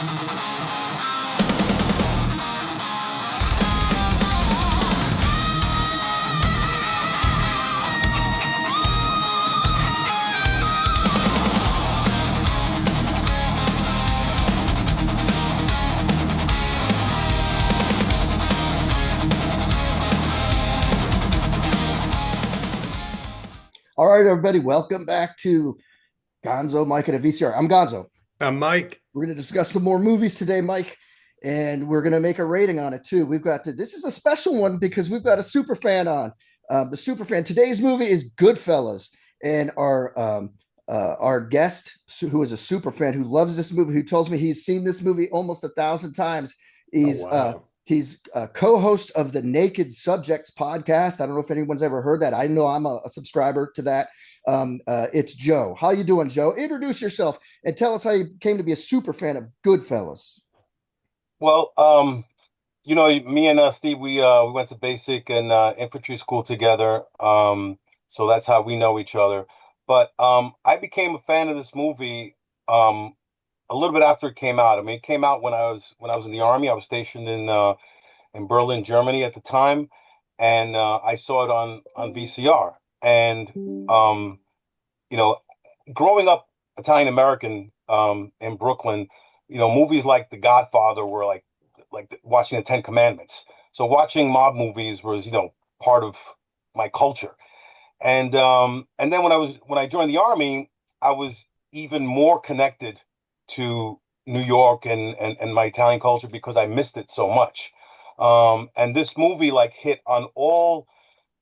All right, everybody, welcome back to Gonzo, Mike, and a VCR. I'm Gonzo. I'm Mike. We're going to discuss some more movies today, Mike, and we're going to make a rating on it too. This is a special one because we've got a super fan on. The super fan. Today's movie is Goodfellas, and our guest, who is a super fan who loves this movie, who tells me he's seen this movie almost 1,000 times. Oh, wow. He's a co-host of the Naked Subjects podcast. I don't know if anyone's ever heard that. I know I'm a subscriber to that. It's Joe. How you doing, Joe? Introduce yourself and tell us how you came to be a super fan of Goodfellas. Well, me and Steve, we went to basic and infantry school together. So that's how we know each other. But I became a fan of this movie a little bit after it came out. I mean, it came out when I was in the Army. I was stationed in Berlin, Germany at the time, and I saw it on VCR. And you know, growing up Italian American in Brooklyn, movies like The Godfather were like watching the Ten Commandments. So watching mob movies was part of my culture. And then when I joined the Army, I was even more connected to New York and my Italian culture because I missed it so much. And this movie hit on all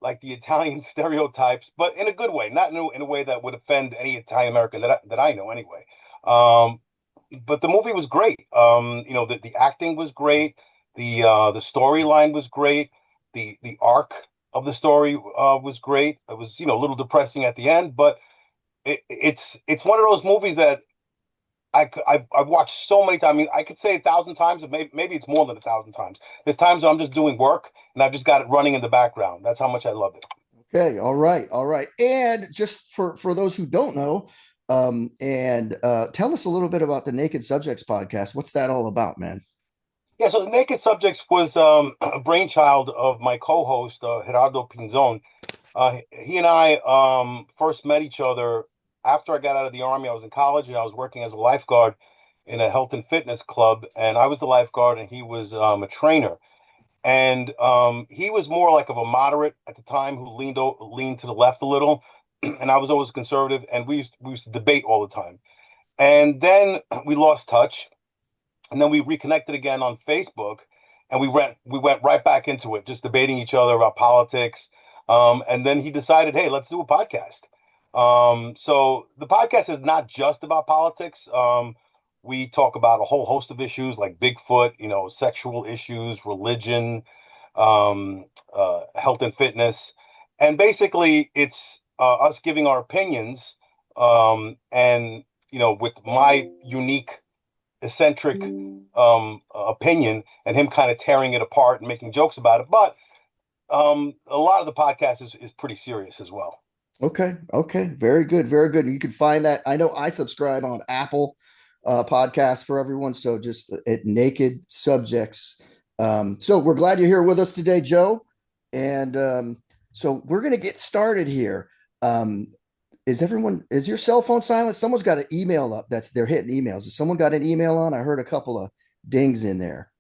the Italian stereotypes, but in a good way, not in a way that would offend any Italian American that I know anyway. But the movie was great. The acting was great. The storyline was great. The arc of the story was great. It was a little depressing at the end, but it's one of those movies that I've watched so many times. I mean, I could say 1,000 times, but maybe it's more than 1,000 times. There's times when I'm just doing work and I've just got it running in the background. That's how much I love it. Okay, all right. And just for those who don't know, tell us a little bit about the Naked Subjects podcast. What's that all about, man? Yeah, so the Naked Subjects was a brainchild of my co-host Gerardo Pinzon. He and I first met each other after I got out of the Army. I was in college and I was working as a lifeguard in a health and fitness club, and I was the lifeguard and he was a trainer. And he was more like of a moderate at the time who leaned to the left a little, and I was always conservative, and we used to debate all the time. And then we lost touch, and then we reconnected again on Facebook, and we went right back into it, just debating each other about politics. And then he decided, hey, let's do a podcast. So the podcast is not just about politics. We talk about a whole host of issues like Bigfoot, sexual issues, religion, health and fitness. And basically it's us giving our opinions, and, with my unique, eccentric opinion, and him kind of tearing it apart and making jokes about it. But a lot of the podcast is pretty serious as well. Okay. Very good. Very good. You can find that. I know I subscribe on Apple podcast for everyone. So just at Naked Subjects. So we're glad you're here with us today, Joe. And so we're going to get started here. Is your cell phone silent? Someone's got an email up. They're hitting emails. Has someone got an email on? I heard a couple of dings in there.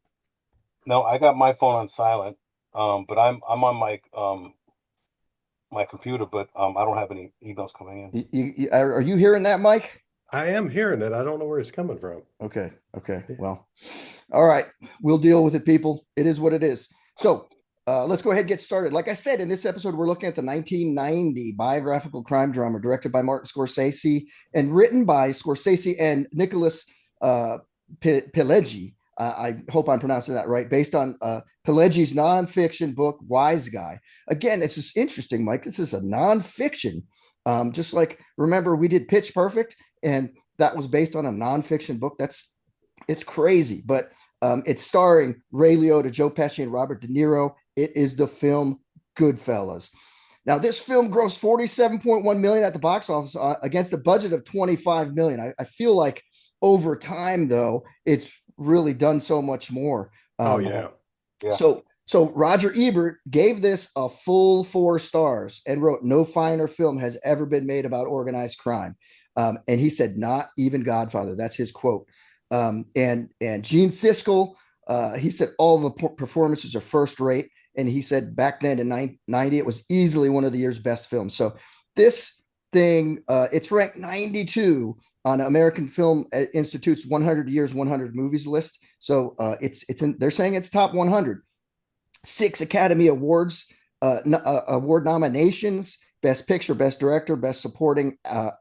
No, I got my phone on silent. But I'm on my computer, but I don't have any emails coming in. Are you hearing that, Mike? I am hearing it. I don't know where it's coming from. Okay. Well, all right. We'll deal with it, people. It is what it is. So let's go ahead and get started. Like I said, in this episode, we're looking at the 1990 biographical crime drama directed by Martin Scorsese and written by Scorsese and Nicholas Pileggi. I hope I'm pronouncing that right, based on Pileggi's nonfiction book, Wise Guy. Again, it's just interesting, Mike. This is a nonfiction. Just like, remember, we did Pitch Perfect, and that was based on a nonfiction book. It's crazy, but it's starring Ray Liotta, Joe Pesci, and Robert De Niro. It is the film Goodfellas. Now, this film grossed $47.1 million at the box office against a budget of $25 million. I feel like over time, though, it's really done so much more. Oh Um, yeah. Yeah. so Roger Ebert gave this a full 4 stars and wrote, "No finer film has ever been made about organized crime." And he said, "Not even Godfather." That's his quote. And Gene Siskel, he said all the performances are first rate. And he said back then in 90, it was easily one of the year's best films. So this thing, it's ranked 92 on American Film Institute's 100 Years, 100 Movies list. So it's in. They're saying it's top 100. 6 Academy Awards, award nominations: Best Picture, Best Director, Best Supporting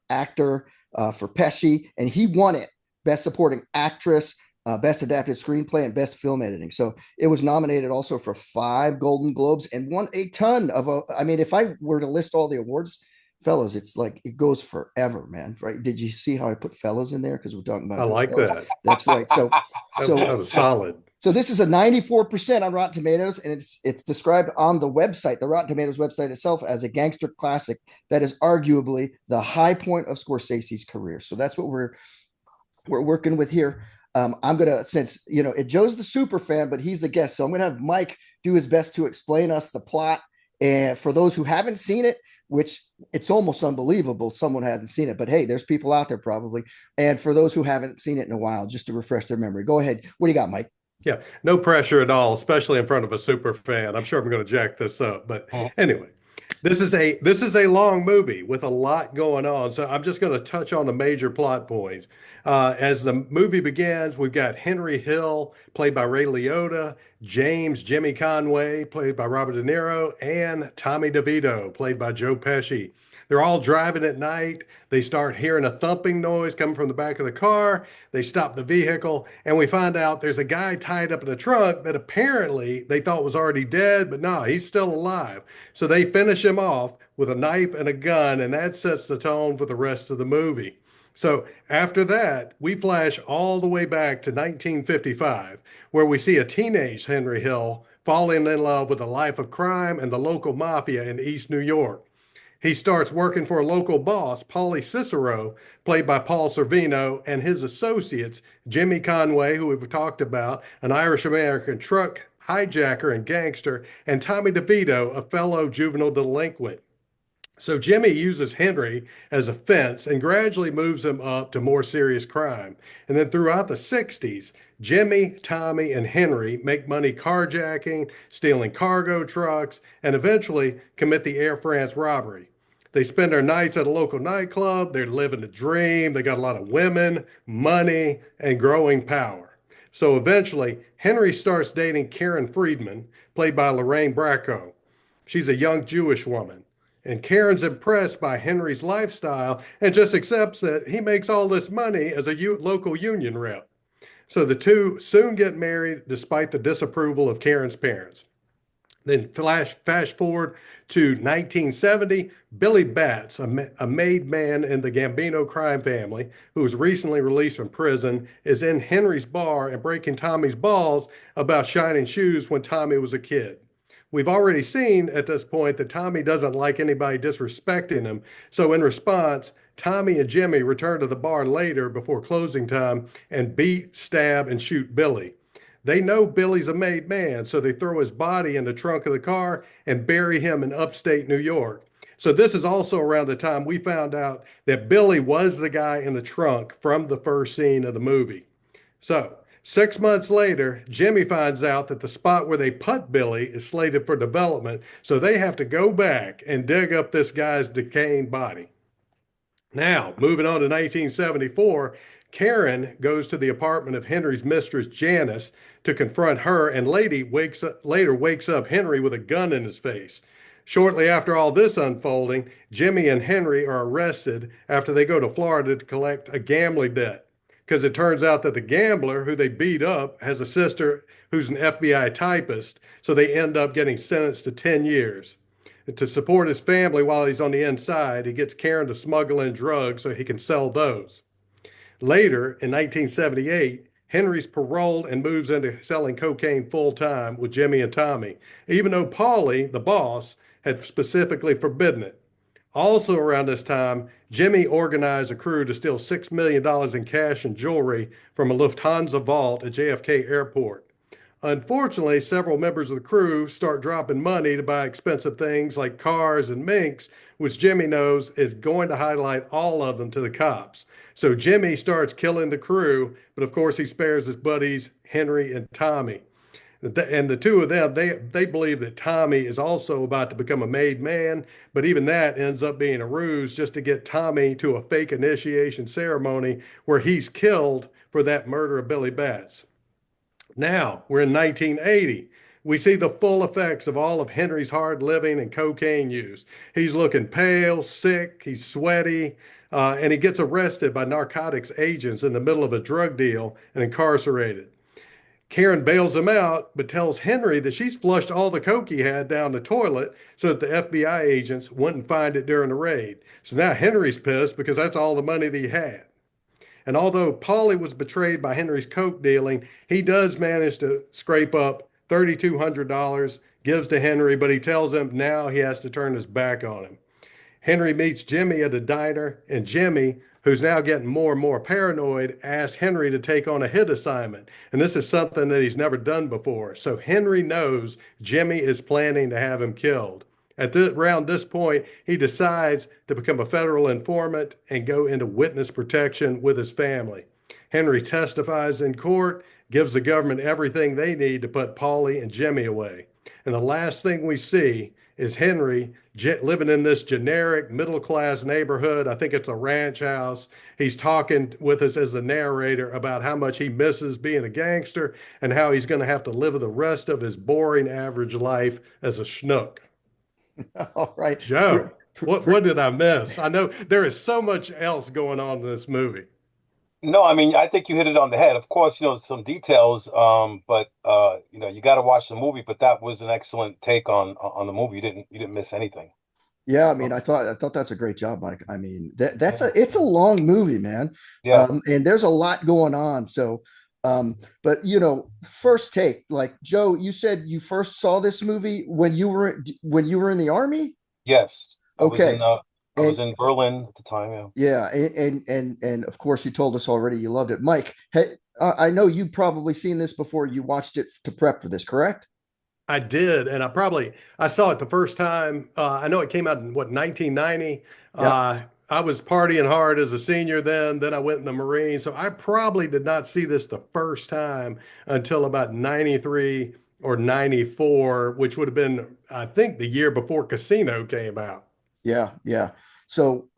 Actor for Pesci, and he won it. Best Supporting Actress, Best Adapted Screenplay, and Best Film Editing. So it was nominated also for 5 Golden Globes and won a ton of. I mean, if I were to list all the awards, fellas, it's like it goes forever, man. Right? Did you see how I put fellas in there? Because we're talking I about like Goodfellas. that. That's right. So, That so was solid. so this is a 94% on Rotten Tomatoes, and it's described on the website, the Rotten Tomatoes website itself, as a gangster classic that is arguably the high point of Scorsese's career. So that's what we're working with here. I'm gonna, since Joe's the super fan, but he's the guest, so I'm gonna have Mike do his best to explain us the plot. And for those who haven't seen it, which it's almost unbelievable someone hasn't seen it, but hey, there's people out there probably. And for those who haven't seen it in a while, just to refresh their memory, go ahead. What do you got, Mike? Yeah, no pressure at all, especially in front of a super fan. I'm sure I'm going to jack this up, but anyway, this is a long movie with a lot going on, so I'm just going to touch on the major plot points. As the movie begins, we've got Henry Hill, played by Ray Liotta, James Jimmy Conway, played by Robert De Niro, and Tommy DeVito, played by Joe Pesci. They're all driving at night. They start hearing a thumping noise coming from the back of the car. They stop the vehicle, and we find out there's a guy tied up in a trunk that apparently they thought was already dead, but no, he's still alive. So they finish him off with a knife and a gun, and that sets the tone for the rest of the movie. So after that, we flash all the way back to 1955, where we see a teenage Henry Hill falling in love with a life of crime and the local mafia in East New York. He starts working for a local boss, Paulie Cicero, played by Paul Sorvino, and his associates, Jimmy Conway, who we've talked about, an Irish American truck hijacker and gangster, and Tommy DeVito, a fellow juvenile delinquent. So Jimmy uses Henry as a fence and gradually moves him up to more serious crime. And then throughout the 60s, Jimmy, Tommy, and Henry make money carjacking, stealing cargo trucks, and eventually commit the Air France robbery. They spend their nights at a local nightclub. They're living a dream. They got a lot of women, money, and growing power. So eventually, Henry starts dating Karen Friedman, played by Lorraine Bracco. She's a young Jewish woman. And Karen's impressed by Henry's lifestyle and just accepts that he makes all this money as a local union rep. So the two soon get married despite the disapproval of Karen's parents. Then fast forward to 1970, Billy Batts, a made man in the Gambino crime family who was recently released from prison, is in Henry's bar and breaking Tommy's balls about shining shoes when Tommy was a kid. We've already seen at this point that Tommy doesn't like anybody disrespecting him. So in response, Tommy and Jimmy return to the bar later before closing time and beat, stab, and shoot Billy. They know Billy's a made man, so they throw his body in the trunk of the car and bury him in upstate New York. So this is also around the time we found out that Billy was the guy in the trunk from the first scene of the movie. So 6 months later, Jimmy finds out that the spot where they put Billy is slated for development, so they have to go back and dig up this guy's decaying body. Now, moving on to 1974, Karen goes to the apartment of Henry's mistress, Janice, to confront her, and later wakes up Henry with a gun in his face. Shortly after all this unfolding, Jimmy and Henry are arrested after they go to Florida to collect a gambling debt. Because it turns out that the gambler who they beat up has a sister who's an FBI typist, so they end up getting sentenced to 10 years. To support his family while he's on the inside, he gets Karen to smuggle in drugs so he can sell those. Later, in 1978, Henry's paroled and moves into selling cocaine full time with Jimmy and Tommy, even though Paulie, the boss, had specifically forbidden it. Also around this time, Jimmy organized a crew to steal $6 million in cash and jewelry from a Lufthansa vault at JFK Airport. Unfortunately, several members of the crew start dropping money to buy expensive things like cars and minks, which Jimmy knows is going to highlight all of them to the cops. So Jimmy starts killing the crew, but of course he spares his buddies, Henry and Tommy. And the two of them, they believe that Tommy is also about to become a made man, but even that ends up being a ruse just to get Tommy to a fake initiation ceremony where he's killed for that murder of Billy Batts. Now we're in 1980. We see the full effects of all of Henry's hard living and cocaine use. He's looking pale, sick, he's sweaty, and he gets arrested by narcotics agents in the middle of a drug deal and incarcerated. Karen bails him out, but tells Henry that she's flushed all the coke he had down the toilet so that the FBI agents wouldn't find it during the raid. So now Henry's pissed because that's all the money that he had. And although Paulie was betrayed by Henry's coke dealing, he does manage to scrape up $3,200, gives to Henry, but he tells him now he has to turn his back on him. Henry meets Jimmy at a diner, and Jimmy, who's now getting more and more paranoid, asks Henry to take on a hit assignment. And this is something that he's never done before. So Henry knows Jimmy is planning to have him killed. Around this point, he decides to become a federal informant and go into witness protection with his family. Henry testifies in court, gives the government everything they need to put Paulie and Jimmy away. And the last thing we see is Henry living in this generic middle class neighborhood. I think it's a ranch house. He's talking with us as the narrator about how much he misses being a gangster and how he's going to have to live the rest of his boring average life as a schnook. All right. Joe, what did I miss? I know there is so much else going on in this movie. No, I mean, I think you hit it on the head. Of course, some details, but you got to watch the movie. But that was an excellent take on the movie. You didn't miss anything. Yeah, I mean, I thought that's a great job, Mike. I mean, that's Yeah. it's a long movie, man. Yeah. And there's a lot going on. So, but first take, like Joe, you said you first saw this movie when you were in the army. Yes. I was in Okay. uh I was And in Berlin at the time. Yeah. yeah, and of course you told us already you loved it. Mike, hey, I know you've probably seen this before. You watched it to prep for this, correct? I did, and I saw it the first time. I know it came out in what 1990. Yeah. I was partying hard as a senior then. Then I went in the Marines, so I probably did not see this the first time until about 93 or 94, which would have been, I think, the year before Casino came out. Yeah, yeah. So,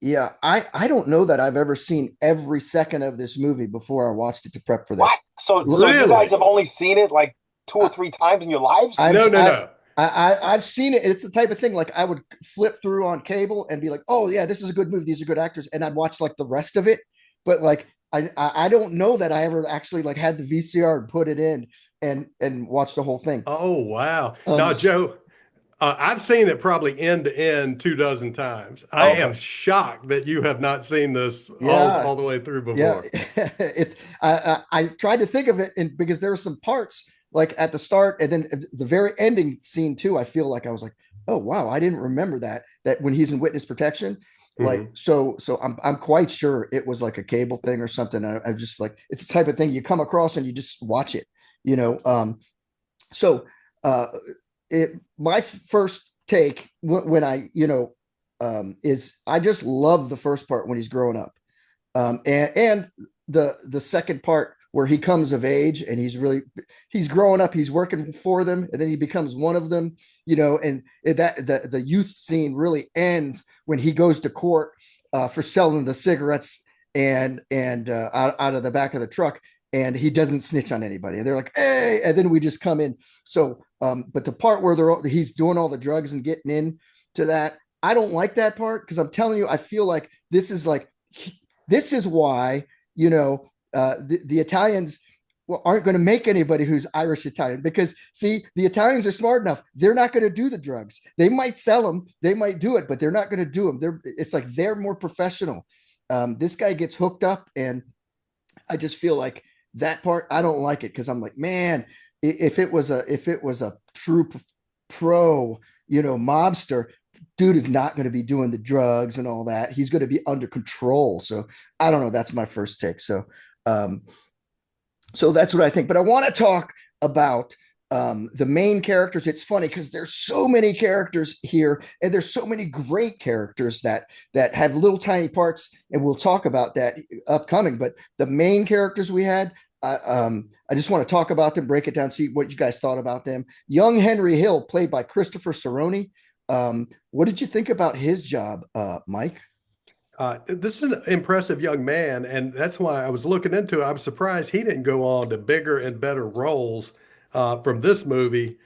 yeah, I don't know that I've ever seen every second of this movie before I watched it to prep for this. What? So you Really? guys have only seen it like two or three times in your lives? I've No, no, I, no. I've seen it. It's the type of thing like I would flip through on cable and be like, "Oh yeah, this is a good movie. These are good actors," and I'd watch like the rest of it. But like I don't know that I ever actually like had the VCR and put it in and watched the whole thing. Oh, wow. Um, Now, Joe, I've seen it probably end to end 2 dozen times. I am Okay. shocked that you have not seen this yeah, all the way through yeah. before. It's I tried to think of it, and because there were some parts like at the start and then at the very ending scene too. I feel like I was like, oh wow, I didn't remember that when he's in witness protection. Like Mhm. so I'm quite sure it was like a cable thing or something. I'm just like it's the type of thing you come across and you just watch it, you know. So uh my first take when I is I just love the first part when he's growing up, and the second part where he comes of age and he's growing up, he's working for them, and then he becomes one of them, and that the youth scene really ends when he goes to court for selling the cigarettes and out of the back of the truck, and he doesn't snitch on anybody, and they're like, hey, and then we just come in. So but the part where he's doing all the drugs and getting in to that, I don't like that part because I'm telling you, I feel like this is why the Italians aren't going to make anybody who's Irish Italian, because see, the Italians are smart enough. They're not going to do the drugs. They might sell them, they might do it, but they're not going to do them. It's like they're more professional. This guy gets hooked up, and I just feel like that part I don't like it because I'm like, man, if it was a true pro, mobster, dude is not going to be doing the drugs and all that. He's going to be under control. So I don't know. That's my first take. Um, so that's what I think. But I want to talk about the main characters. It's funny because there's so many characters here, and there's so many great characters that have little tiny parts, and we'll talk about that upcoming. But the main characters we had, I just want to talk about them, break it down, see what you guys thought about them. Young Henry Hill, played by Christopher Cerrone. What did you think about his job, Mike? This is an impressive young man, and that's why I was looking into it. I'm surprised he didn't go on to bigger and better roles from this movie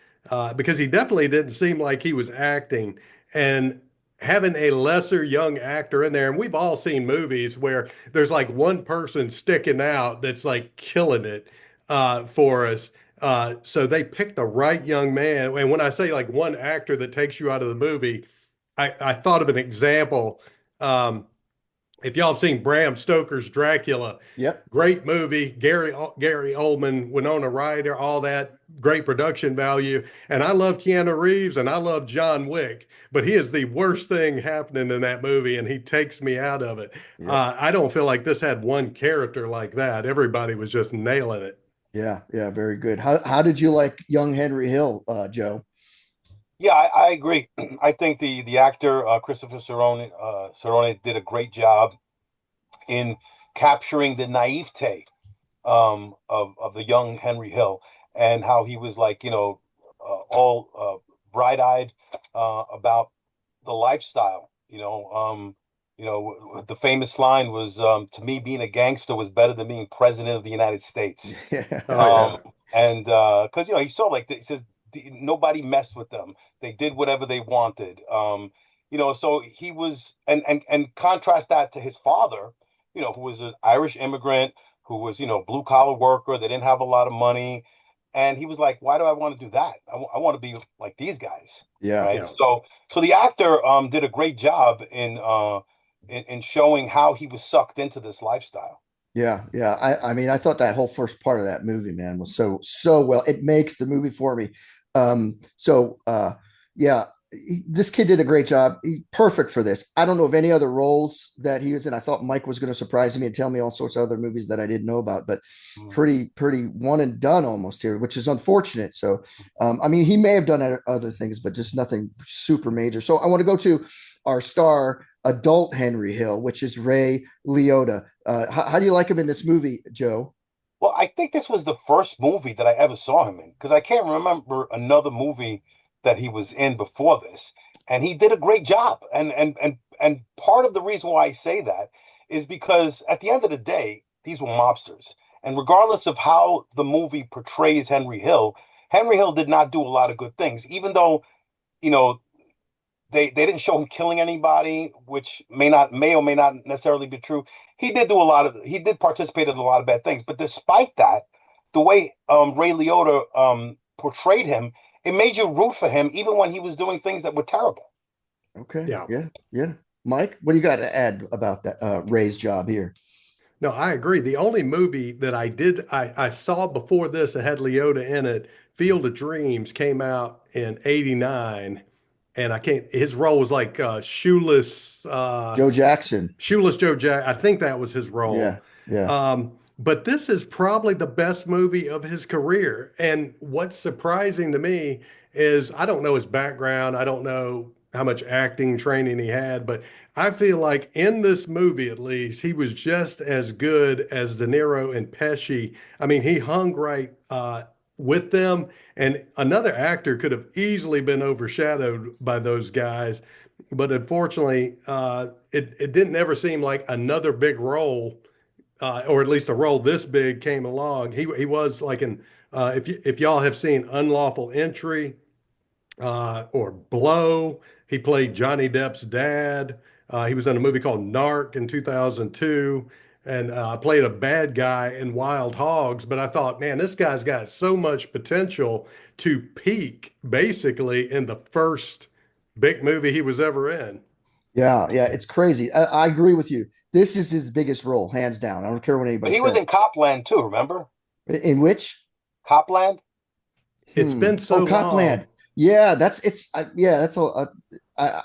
because he definitely didn't seem like he was acting. And having a lesser young actor in there, and we've all seen movies where there's like one person sticking out that's like killing it for us. So they picked the right young man. And when I say like one actor that takes you out of the movie, I thought of an example. Um, if y'all have seen Bram Stoker's Dracula, Yep. great movie. Gary Oldman, Winona Ryder, all that great production value. And I love Keanu Reeves and I love John Wick, but he is the worst thing happening in that movie, and he takes me out of it. Yep. I don't feel like this had one character like that. Everybody was just nailing it. Yeah. Yeah. Very good. How did you like young Henry Hill, Joe? Yeah, I agree. I think the actor Christopher Cerrone did a great job in capturing the naivete of the young Henry Hill, and how he was like, all bright-eyed about the lifestyle. The famous line was, "To me, being a gangster was better than being president of the United States." Oh, Yeah. yeah. And because he saw, like, he says, nobody messed with them. They did whatever they wanted. So he was, and contrast that to his father, who was an Irish immigrant, who was, blue collar worker. They didn't have a lot of money, and he was like, "Why do I want to do that? I want to be like these guys." Yeah. Right. Yeah. So the actor did a great job in showing how he was sucked into this lifestyle. Yeah, yeah. I mean, I thought that whole first part of that movie, man, was so well. It makes the movie for me. Yeah, this kid did a great job. Perfect for this. I don't know of any other roles that he was in. I thought Mike was going to surprise me and tell me all sorts of other movies that I didn't know about, but Mm. pretty one and done almost here, which is unfortunate. So, I mean, he may have done other things, but just nothing super major. So I want to go to our star adult Henry Hill, which is Ray Liotta. How do you like him in this movie, Joe? Well, I think this was the first movie that I ever saw him in, because I can't remember another movie that he was in before this. And he did a great job. And part of the reason why I say that is because at the end of the day, these were mobsters. And regardless of how the movie portrays Henry Hill did not do a lot of good things, even though, you know, they didn't show him killing anybody, which may or may not necessarily be true. He did participate in a lot of bad things. But despite that, the way Ray Liotta portrayed him, it made you root for him even when he was doing things that were terrible. Okay. Yeah. Yeah. Yeah. Mike, what do you got to add about that Ray's job here? No, I agree. The only movie that I saw before this that had Leota in it, Field of Dreams, came out in '89, and I can't. His role was like Joe Jackson. Shoeless Joe Jack. I think that was his role. Yeah. Yeah. But this is probably the best movie of his career. And what's surprising to me is I don't know his background. I don't know how much acting training he had, but I feel like in this movie, at least, he was just as good as De Niro and Pesci. I mean, he hung right with them, and another actor could have easily been overshadowed by those guys. But unfortunately, it didn't ever seem like another big role, or at least a role this big came along. He was like in if y'all have seen Unlawful Entry or Blow, he played Johnny Depp's dad. He was in a movie called Narc in 2002, and played a bad guy in Wild Hogs. But I thought, man, this guy's got so much potential to peak basically in the first big movie he was ever in. Yeah. Yeah. It's crazy. I agree with you. This is his biggest role, hands down. I don't care what But anybody he was in says. Copland too, remember? In which? Copland? It's Hmm. been Oh, so long. Copland. Yeah, that's it's. Yeah, that's a. I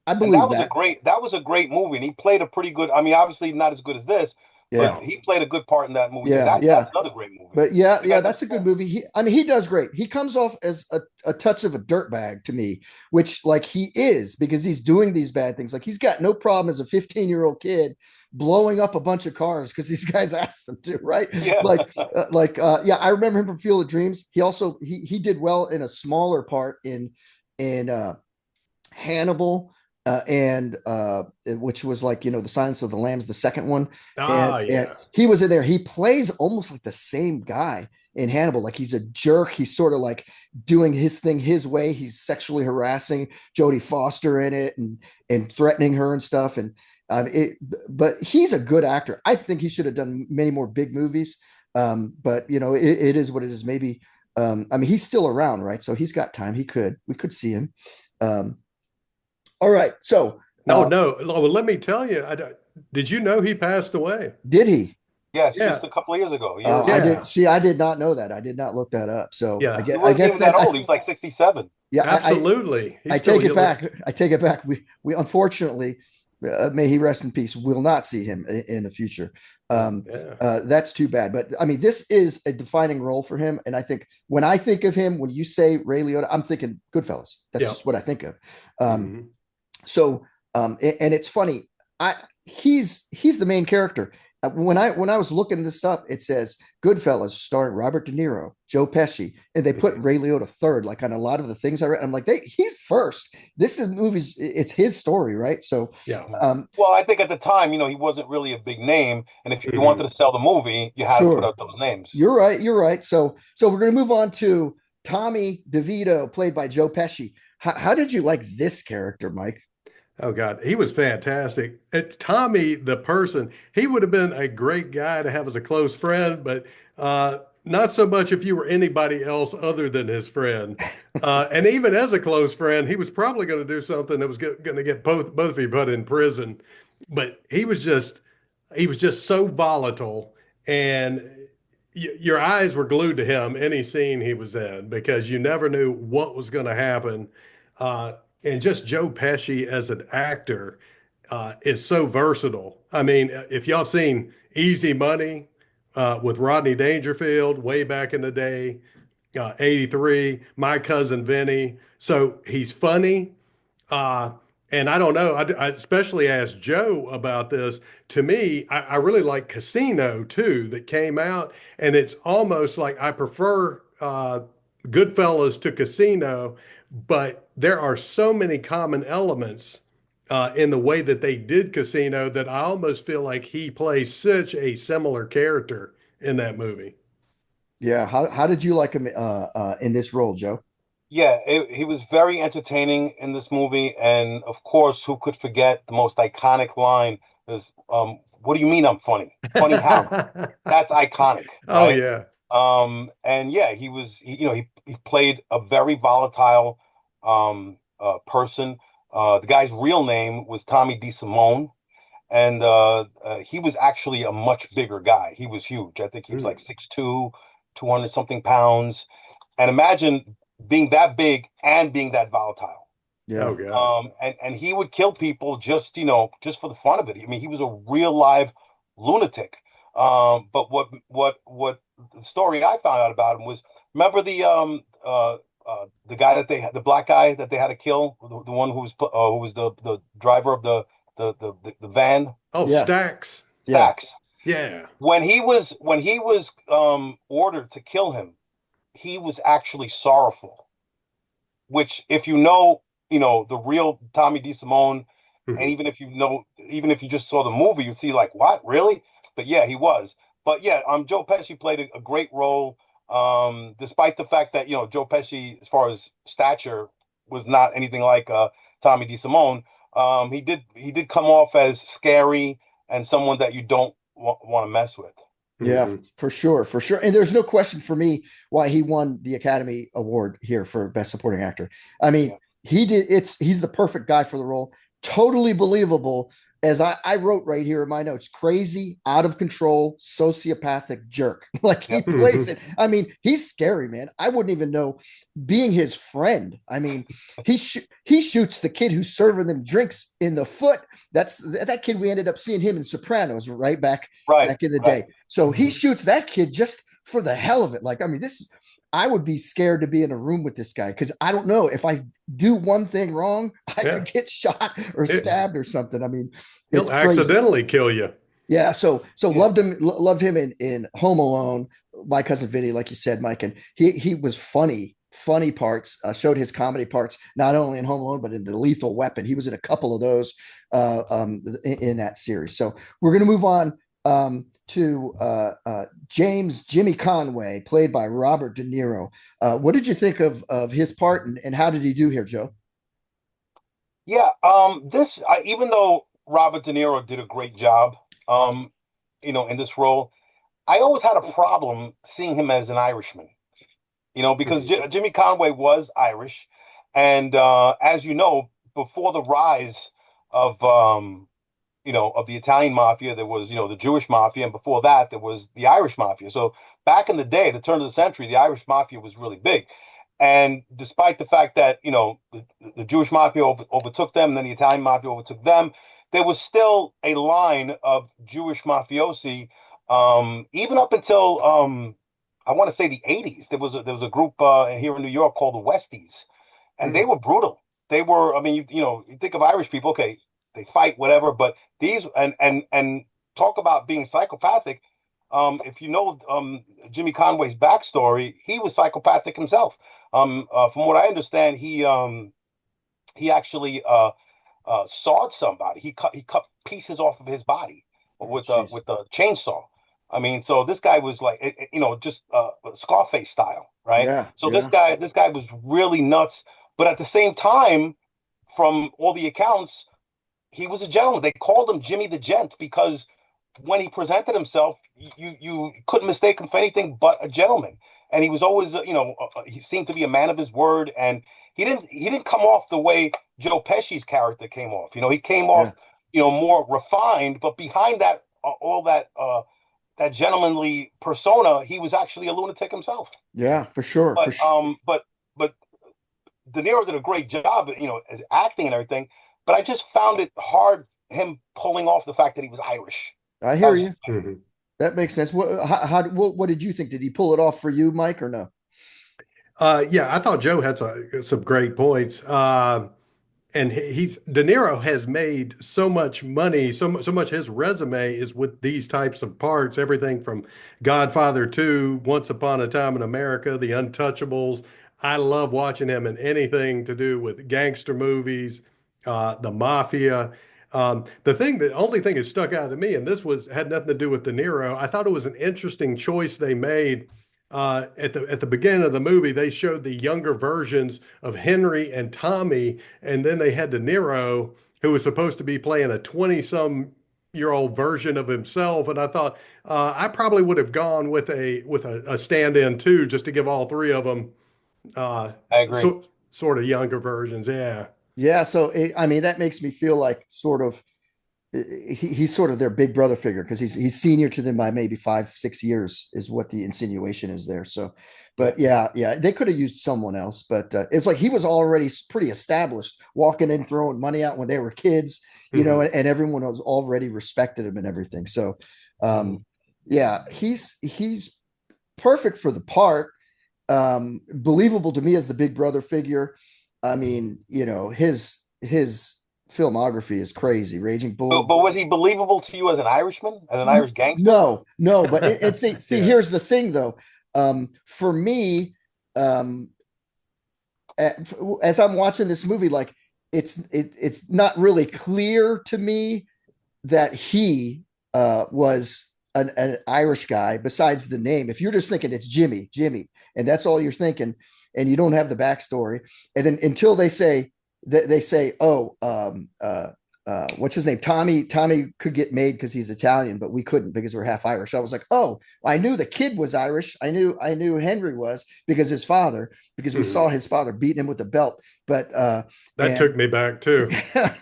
I And believe that. that was a great movie, and he played a pretty good. I mean, obviously not as good as this, but Yeah, he played a good part in that movie, and yeah, yeah. that's another great movie. But yeah, You yeah, guys ever that's a see good that? movie. I mean, he does great. He comes off as a touch of a dirtbag to me, which like he is because he's doing these bad things. Like he's got no problem as a 15-year-old kid blowing up a bunch of cars because these guys asked him to, right? Yeah. Yeah, I remember him from Field of Dreams. He also he did well in a smaller part in Hannibal, and which was like the Silence of the Lambs, the second one, Ah, and yeah. he was in there. He plays almost like the same guy in Hannibal. Like he's a jerk. He's sort of like doing his thing his way. He's sexually harassing Jodie Foster in it and threatening her and stuff. And it, but he's a good actor. I think he should have done many more big movies. But it is what it is. Maybe I mean he's still around, right? So he's got time. We could see him. Um, all right. So, No, no. Well, let me tell you. Did you know he passed away? did he? Yes, Yeah, just a couple of years ago, a year Oh, ago. I did yeah, see. I did not know that. I did not look that up. So yeah. He I wasn't guess even that that old. He was like 67. yeah, Absolutely. I He's still take it healing. back. I take it back. We unfortunately, may he rest in peace. Will not see him in the future. Um, Yeah. that's too bad. But I mean, this is a defining role for him. And I think when I think of him, when you say Ray Liotta, I'm thinking Goodfellas. That's Yeah. just what I think of. Um, Mhm. so and it's funny. I he's the main character. When I was looking this up, it says Goodfellas starring Robert De Niro, Joe Pesci, and they put Mhm. Ray Liotta third. Like on a lot of the things I read, I'm like, he's first. This is movies. It's his story, right? So, Yeah. Well, I think at the time, he wasn't really a big name, and if you wanted Mhm. to sell the movie, you had to put sure, out those names. you're right. You're right. So we're gonna move on to Tommy DeVito, played by Joe Pesci. How did you like this character, Mike? Oh God, he was fantastic. Tommy, the person, he would have been a great guy to have as a close friend, but not so much if you were anybody else other than his friend. And even as a close friend, he was probably going to do something that was going to get both of you put in prison. But he was just so volatile, and your eyes were glued to him any scene he was in because you never knew what was going to happen. And just Joe Pesci as an actor is so versatile. I mean, if y'all seen Easy Money with Rodney Dangerfield way back in the day, 83, My Cousin Vinny. So he's funny. Uh, and I don't know, I especially asked Joe about this. To me, I really like Casino too, that came out. And it's almost like I prefer Goodfellas to Casino, but there are so many common elements in the way that they did Casino that I almost feel like he plays such a similar character in that movie. Yeah, how did you like him in this role, Joe? Yeah, he was very entertaining in this movie, and of course, who could forget the most iconic line is, "What do you mean I'm funny? Funny how?" That's iconic, Oh right? yeah. And yeah, he played a very volatile person. The guy's real name was Tommy DeSimone, and he was actually a much bigger guy. He was huge. I think he was Mm. like 6'2", 200 something pounds. And imagine being that big and being that volatile. Yeah. Oh God. And he would kill people just, just for the fun of it. I mean, he was a real live lunatic. But what the story I found out about him was, remember the guy the black guy that they had to kill, the one who was the driver of the van, Oh, Yeah. Stacks. Yeah. Stacks. Yeah. When he was ordered to kill him, he was actually sorrowful, which if the real Tommy DeSimone, and Mhm. even if you just saw the movie, you'd see like, what, really? But yeah, he was. But yeah, Joe Pesci played a great role, despite the fact that Joe Pesci, as far as stature, was not anything like Tommy DeSimone. He did come off as scary and someone that you don't want to mess with. Yeah, Mhm. for sure, for sure. And there's no question for me why he won the Academy Award here for Best Supporting Actor. I mean, Yeah. he's the perfect guy for the role. Totally believable. as I wrote right here in my notes, crazy, out of control, sociopathic jerk. Like he Yep. plays it. I mean, he's scary, man. I wouldn't even know being his friend. I mean, he shoots the kid who's serving them drinks in the foot. That's that kid. We ended up seeing him in Sopranos, right Right. back in the Right. day. So he Mhm. shoots that kid just for the hell of it. Like, I mean, this is. I would be scared to be in a room with this guy because I don't know if I do one thing wrong, I Yeah. could get shot or It, stabbed or something. I mean, it's he'll crazy. accidentally kill you. Yeah, so Yeah. loved him in Home Alone, My Cousin Vinny, like you said, Mike, and he was funny parts. Showed his comedy parts not only in Home Alone but in The Lethal Weapon. He was in a couple of those in that series. So we're gonna move on to James Jimmy Conway, played by Robert De Niro. What did you think of his part, and how did he do here, Joe? Yeah. Even though Robert De Niro did a great job, um, in this role, I always had a problem seeing him as an Irishman. Because Mhm. Jimmy Conway was Irish, and as you know, before the rise of of the Italian mafia, there was the Jewish mafia, and before that there was the Irish mafia. So back in the day, the turn of the century, the Irish mafia was really big. And despite the fact that the Jewish mafia overtook them, and then the Italian mafia overtook them, there was still a line of Jewish mafiosi, even up until I want to say the 80s. There was a group here in New York called the Westies, and they Mhm. were brutal. They were, I mean, you think of Irish people, okay, they fight, whatever, but these and talk about being psychopathic. If you know Jimmy Conway's backstory, he was psychopathic himself. From what I understand, he actually sawed somebody. He cut pieces off of his body Oh, with jeez. a chainsaw. I mean, so this guy was like, just Scarface style, right? Yeah, So this yeah. guy was really nuts, but at the same time, from all the accounts, he was a gentleman. They called him Jimmy the Gent because when he presented himself, you couldn't mistake him for anything but a gentleman. And he was always, he seemed to be a man of his word, and he didn't come off the way Joe Pesci's character came off. He came off, Yeah. more refined, but behind that, all that gentlemanly persona, he was actually a lunatic himself. Yeah, for sure. But De Niro did a great job, as acting and everything. But I just found it hard him pulling off the fact that he was Irish. I That hear was you. Mhm. That makes sense. What did you think? Did he pull it off for you, Mike, or no? Yeah, I thought Joe had some great points. And he's De Niro has made so much money, so much his resume is with these types of parts, everything from Godfather 2, Once Upon a Time in America, The Untouchables. I love watching him in anything to do with gangster movies, the mafia. The only thing that stuck out to me, and this had nothing to do with De Niro, I thought it was an interesting choice they made. At the beginning of the movie, they showed the younger versions of Henry and Tommy, and then they had De Niro, who was supposed to be playing a 20-some-year-old version of himself. And I thought I probably would have gone with a stand-in too, just to give all three of them uh, I agree. sort of younger versions. Yeah. Yeah, so I mean, that makes me feel like sort of he's sort of their big brother figure because he's senior to them by maybe 5 6 years is what the insinuation is there. So, Yeah. but yeah, they could have used someone else, but it's like he was already pretty established, walking in, throwing money out when they were kids, Hmm. and everyone was already respected him and everything. So, Hmm. um, yeah, he's perfect for the part. Believable to me as the big brother figure. I mean, his filmography is crazy. Raging But Bull. was he believable to you as an Irishman, as an Irish gangster? No, but see, Yeah. here's the thing though. For me, um, as I'm watching this movie, like it's not really clear to me that he was an Irish guy besides the name. If you're just thinking it's Jimmy, and that's all you're thinking, and you don't have the backstory, and then until they say, oh, what's his name? Tommy could get made because he's Italian, but we couldn't because we're half Irish. I was like, oh, I knew the kid was Irish. I knew Henry was because his father, because we saw Mhm. his father beating him with a belt. But That and took me back too.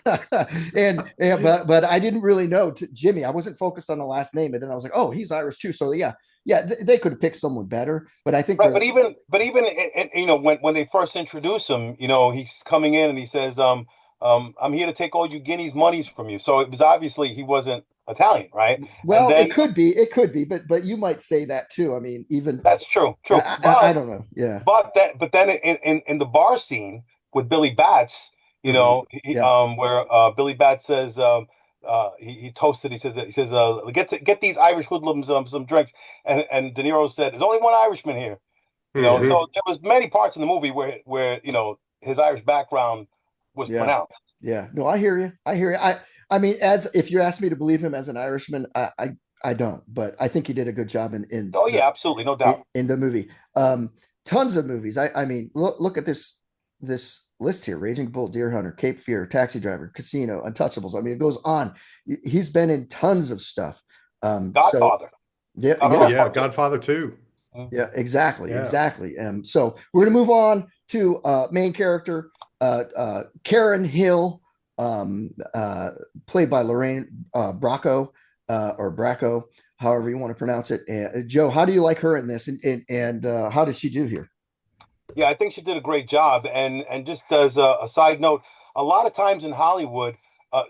but I didn't really know Jimmy. I wasn't focused on the last name, and then I was like, oh, he's Irish too. So yeah, they could have picked someone better, but I think Right, they're but even when they first introduce him, he's coming in and he says, I'm here to take all you guineas monies from you. So it was obviously he wasn't Italian, right? And well, then it could be, but you might say that too. I mean, even that's true. I don't know. Yeah, But then in the bar scene with Billy Bats, Mhm. Yeah, where Billy Bats says he toasted. He says get these Irish hoodlums some drinks, and De Niro said there's only one Irishman here. Mhm. So there was many parts in the movie where his Irish background was yeah, pronounced. yeah. No, I hear you. I hear you. I mean, as if you ask me to believe him as an Irishman, I don't, but I think he did a good job Oh yeah, absolutely, no doubt. in the movie. Tons of movies. I mean, look at this list here: Raging Bull, Deer Hunter, Cape Fear, Taxi Driver, Casino, Untouchables. I mean, it goes on. He's been in tons of stuff. So Godfather, yeah, Oh yeah, Godfather yeah, Part Two. Godfather 2. yeah, exactly, Yeah. exactly. So we're gonna move on to main character, Karen Hill, um, uh, played by Lorraine Bracco, or Bracco, however you want to pronounce it. Joe, how do you like her in this, and how did she do here? Yeah, I think she did a great job. And just as a side note, a lot of times in Hollywood,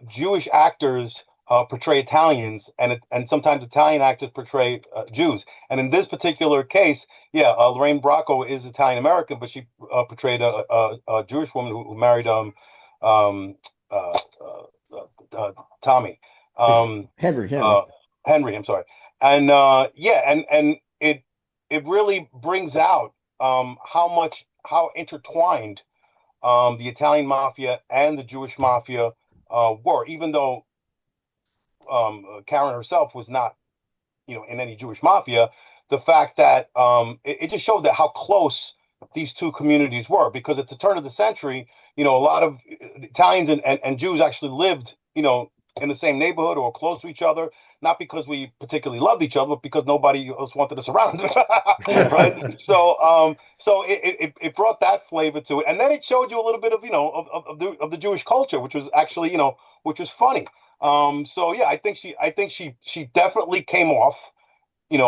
Jewish actors portray Italians, and sometimes Italian actors portray Jews. And in this particular case, yeah, Lorraine Bracco is Italian American, but she portrayed a Jewish woman who married um, uh, Tommy, um, Henry. uh, Henry. I'm sorry. And yeah, and it really brings out how intertwined the Italian mafia and the Jewish mafia were, even though Karen herself was not, in any Jewish mafia. The fact that it just showed that how close these two communities were, because at the turn of the century, a lot of Italians and Jews actually lived, in the same neighborhood or close to each other, not because we particularly loved each other, but because nobody else wanted us around, right? So it brought that flavor to it, and then it showed you a little bit of of the Jewish culture, which was actually which was funny. So yeah, I think she definitely came off,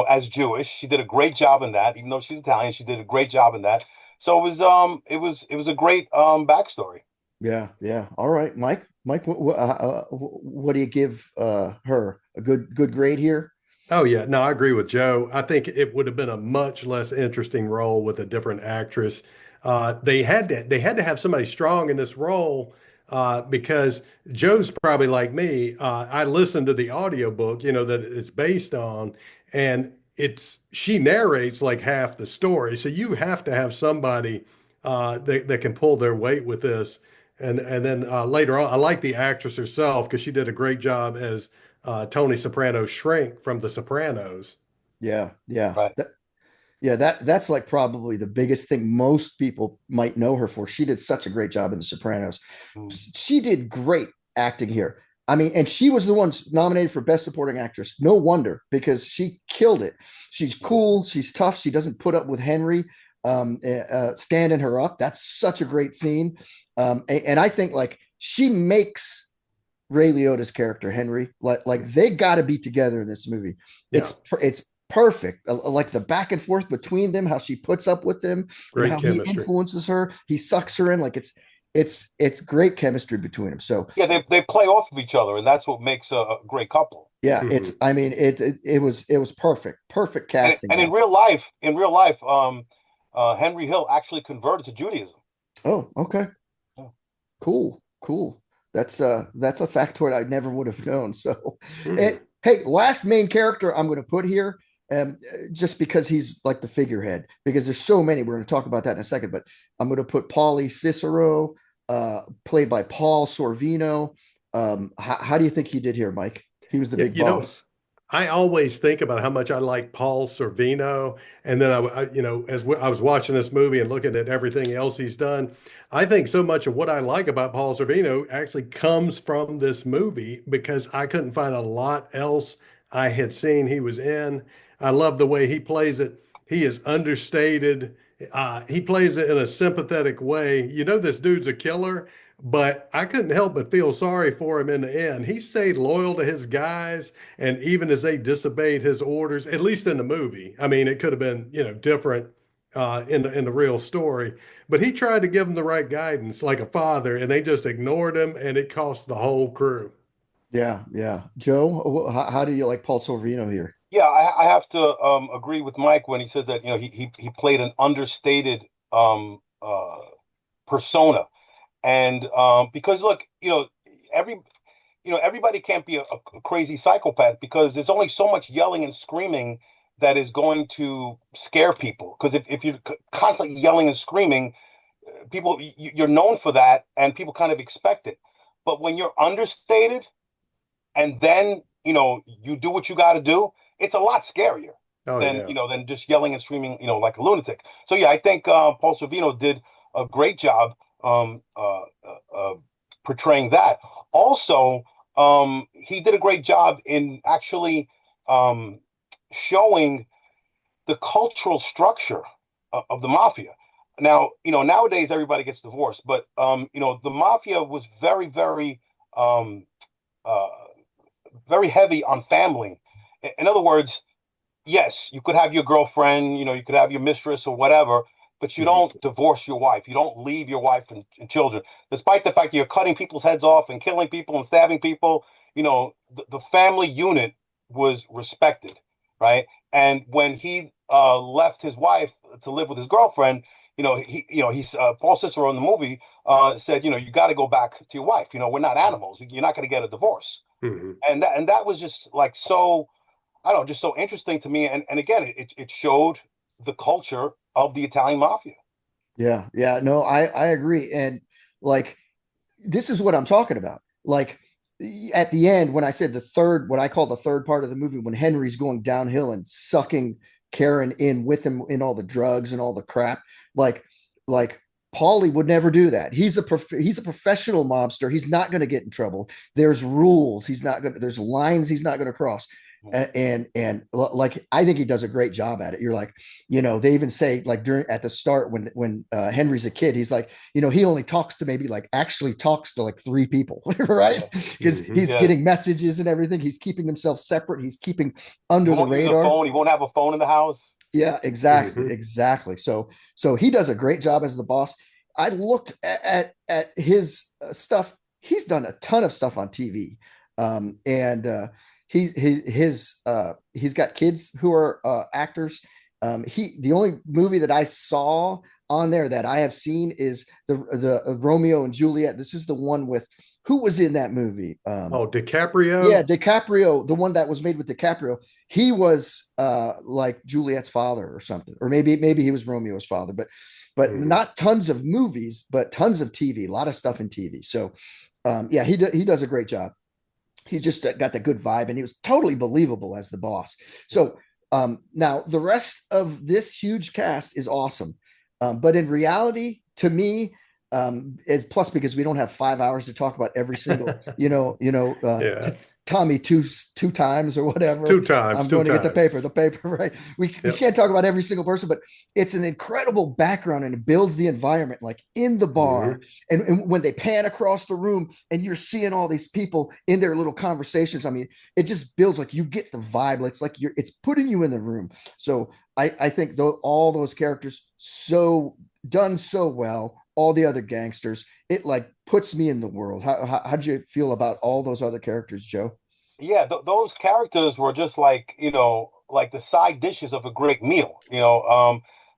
as Jewish. She did a great job in that, even though she's Italian. She did a great job in that. So it was a great backstory. Yeah, yeah. All right, Mike, what do you give her? A good grade here? Oh yeah, no, I agree with Joe. I think it would have been a much less interesting role with a different actress. They had to have somebody strong in this role because Joe's probably like me. I listened to the audiobook, that it's based on, and she narrates like half the story. So you have to have somebody that can pull their weight with this. And then later on, I like the actress herself because she did a great job as Tony Soprano's shrink from The Sopranos. Yeah, yeah. Right. Yeah, that's like probably the biggest thing most people might know her for. She did such a great job in The Sopranos. Mm. She did great acting here. I mean, and she was the one nominated for Best Supporting Actress. No wonder, because she killed it. She's cool. She's tough. She doesn't put up with Henry standing her up. That's such a great scene. And I think like she makes Ray Liotta's character Henry like they got to be together in this movie. Yeah, It's perfect. Like the back and forth between them, how she puts up with them, and great how he chemistry. influences her. He sucks her in. Like it's great chemistry between them. So Yeah, they play off of each other, and that's what makes a great couple. yeah, Mhm. I mean it was perfect casting And there. in real life, Henry Hill actually converted to Judaism. Oh, okay, Yeah. cool. That's a factoid I never would have known. So, Mhm. hey, last main character I'm going to put here, just because he's like the figurehead. Because there's so many. We're going to talk about that in a second. But I'm going to put Paulie Cicero, played by Paul Sorvino. How do you think he did here, Mike? He was the Yeah, big boss. I always think about how much I like Paul Sorvino, and then I was watching this movie and looking at everything else he's done, I think so much of what I like about Paul Sorvino actually comes from this movie because I couldn't find a lot else I had seen he was in. I love the way he plays it. He is understated. He plays it in a sympathetic way. You know, this dude's a killer, but I couldn't help but feel sorry for him in the end. He stayed loyal to his guys. And even as they disobeyed his orders, at least in the movie, I mean, it could have been, different in the real story, but he tried to give them the right guidance like a father, and they just ignored him, and it cost the whole crew. Yeah, yeah. Joe, how do you like Paul Sorvino here? Yeah, I have to agree with Mike when he says that he played an understated um, uh, persona, and because look, every everybody can't be a crazy psychopath because there's only so much yelling and screaming that is going to scare people. Because if you're constantly yelling and screaming, people you're known for that, and people kind of expect it. But when you're understated and then you do what you got to do, it's a lot scarier Oh than yeah. than just yelling and screaming like a lunatic. So yeah, I think Paul Sorvino did a great job um, uh, portraying that. Also, he did a great job in actually um, showing the cultural structure of the mafia. Now, nowadays everybody gets divorced, but the mafia was very, very um, uh, very heavy on family. In other words, yes, you could have your girlfriend, you could have your mistress or whatever, but you Mhm. don't divorce your wife. You don't leave your wife and children, despite the fact that you're cutting people's heads off and killing people and stabbing people. The family unit was respected, right? And when he left his wife to live with his girlfriend, he's Paul Cicero in the movie said, you got to go back to your wife. We're not animals. You're not going to get a divorce. Mhm. And that was just like so I don't know, just so interesting to me. And again, it showed the culture of the Italian mafia. Yeah, yeah. No, I agree. And like this is what I'm talking about. Like at the end, when I said the third, what I call the third part of the movie, when Henry's going downhill and sucking Karen in with him in all the drugs and all the crap, like like Paulie would never do that. He's a professional mobster. He's not going to get in trouble. There's rules. He's not going to. There's lines he's not going to cross. And like I think he does a great job at it. You're like, they even say like during at the start when Henry's a kid, he's like, he only talks to maybe like actually talks to like three people, right? Yeah, Because Mhm. he's yeah. getting messages and everything. He's keeping himself separate. He's keeping He under the won't use a radar. phone. He won't have a phone in the house. Yeah, exactly, Mhm. exactly. So he does a great job as the boss. I looked at his stuff. He's done a ton of stuff on TV, and he's got kids who are actors. The only movie that I saw on there that I have seen is the Romeo and Juliet. This is the one with who was in that movie. Oh, Yeah, DiCaprio. DiCaprio, the one that was made with DiCaprio, he was like Juliet's father or something, or maybe he was Romeo's father, but Mhm. not tons of movies, but tons of TV, a lot of stuff in TV. So yeah, he does a great job. He's just got the good vibe, and he was totally believable as the boss. So now the rest of this huge cast is awesome, but in reality, to me, it's plus because we don't have 5 hours to talk about every single, Yeah. Tommy two times or whatever. Two times, I'm two going to get times. the paper, right? We Yep. can't talk about every single person, but it's an incredible background and it builds the environment, like in the bar. Mhm. And when they pan across the room and you're seeing all these people in their little conversations, I mean, it just builds like you get the vibe. It's like it's putting you in the room. So I think all those characters so done so well. All the other gangsters, it like puts me in the world. How'd you feel about all those other characters, Joe? Yeah, those characters were just like, like the side dishes of a great meal.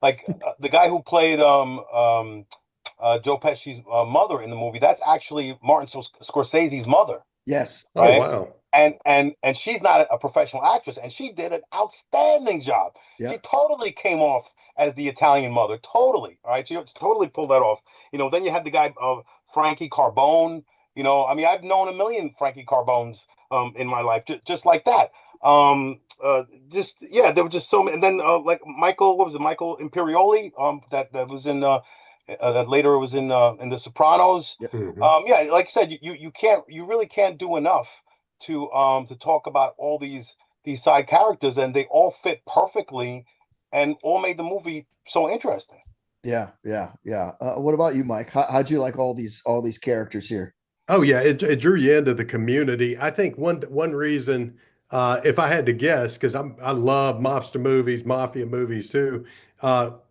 Like the guy who played Joe Pesci's mother in the movie. That's actually Martin Scorsese's mother, Yes, Oh right? yes, wow. And she's not a professional actress, and she did an outstanding job. She yep. totally came off as the Italian mother, totally. All right, she totally pulled that off. Then you had the guy Frankie Carbone. I mean, I've known a million Frankie Carbones in my life, just like that. Just yeah, there were just so many. And then like Michael, what was it, Michael Imperioli? That was in that later was in The Sopranos. Yeah. Mhm. Yeah, like I said, you can't, you really can't do enough to talk about all these side characters, and they all fit perfectly, and all made the movie so interesting. Yeah, yeah, yeah. What about you, Mike? How'd you like all these characters here? Oh yeah, it drew you into the community. I think one reason, if I had to guess, because I love mobster movies, mafia movies too.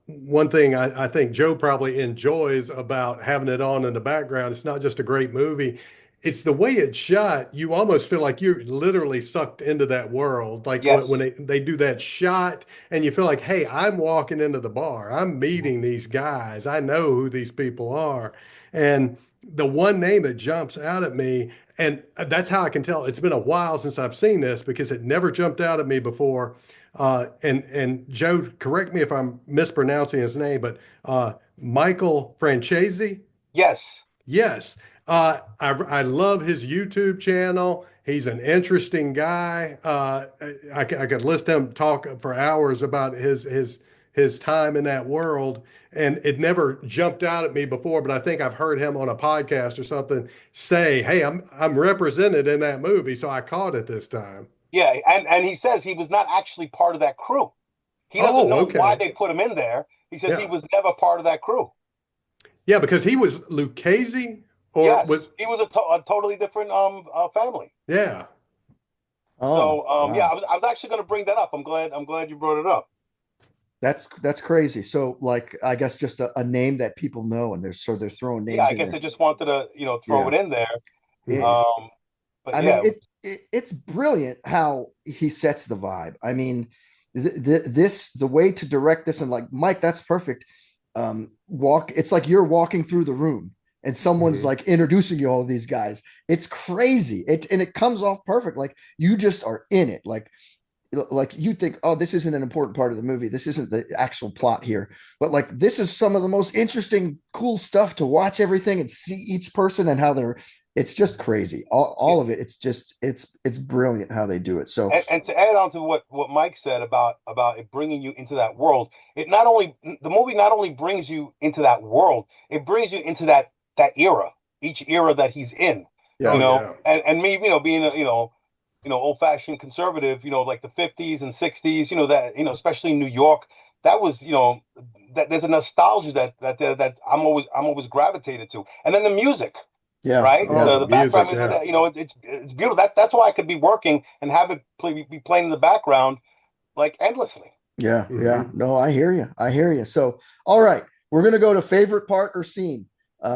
One thing I think Joe probably enjoys about having it on in the background, it's not just a great movie, it's the way it's shot. You almost feel like you're literally sucked into that world. Like when Yes. they do that shot, and you feel like, hey, I'm walking into the bar, I'm Mhm. meeting these guys, I know who these people are, and the one name that jumps out at me, and that's how I can tell it's been a while since I've seen this because it never jumped out at me before. And Joe, correct me if I'm mispronouncing his name, but Michael Francesi. Yes. Yes. I love his YouTube channel. He's an interesting guy. I could list him talk for hours about his time in that world, and it never jumped out at me before. But I think I've heard him on a podcast or something say, "Hey, I'm represented in that movie," so I caught it this time. Yeah, and he says he was not actually part of that crew. He doesn't Oh, know why okay. they put him in there. He says he Yeah. was never part of that crew. Yeah, because he was Lucchese or Yes, was, he was a totally different family. yeah. Oh, So yeah, wow. I was actually going to bring that up. I'm glad you brought it up. That's crazy. So, like, I guess just a name that people know, and they're throwing Yeah, names I in guess there. they just wanted to throw Yeah. it in there. Mhm. Um, but I mean, yeah, it's brilliant how he sets the vibe. I mean, the way to direct this, and like Mike, that's perfect. Walk. It's like you're walking through the room, and someone's Mhm. like introducing you all of these guys. It's crazy. It comes off perfect. Like you just are in it. Like you think, oh, this isn't an important part of the movie. This isn't the actual plot here. But like this is some of the most interesting, cool stuff to watch everything and see each person and how they're it's just crazy. All of it. It's just it's brilliant how they do it. So and to add on to what Mike said about it bringing you into that world, it not only the movie not only brings you into that world, it brings you into that era, each era that he's in, Oh yeah, yeah. and me, being a old fashioned conservative, like the 50s and 60s, that especially in New York, that was that there's a nostalgia that I'm always gravitated to, and then the music. yeah, Right, Oh, yeah, the the background music, music, yeah. it's beautiful. That's why I could be working and have it be playing in the background like endlessly. yeah, yeah. Hmm. No, I hear you. I hear you. So all right, we're gonna go to favorite part or scene.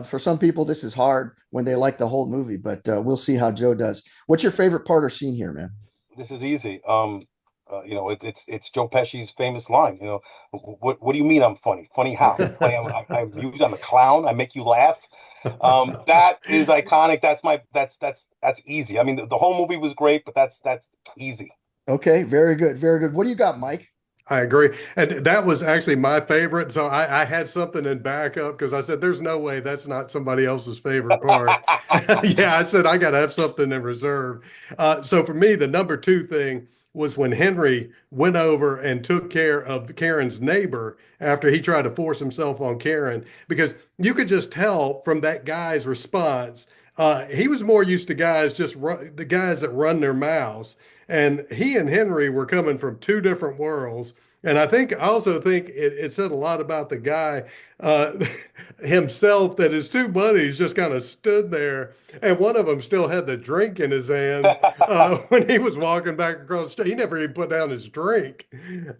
For some people, this is hard when they like the whole movie, but we'll see how Joe does. What's your favorite part or scene here, man? This is easy. It's Joe Pesci's famous line. What do you mean I'm funny? Funny how? Funny, I'm a clown. I make you laugh. That is iconic. That's easy. I mean, the whole movie was great, but that's easy. Okay, very good, very good. What do you got, Mike? I agree. And that was actually my favorite. So I had something in backup because I said, there's no way that's not somebody else's favorite part. Yeah, I said, I got to have something in reserve. So for me, the number two thing was when Henry went over and took care of Karen's neighbor after he tried to force himself on Karen, because you could just tell from that guy's response. He was more used to guys the guys that run their mouths. And he and Henry were coming from two different worlds. And I also think it said a lot about the guy uh, himself, that his two buddies just kind of stood there, and one of them still had the drink in his hand when he was walking back across the street. He never even put down his drink.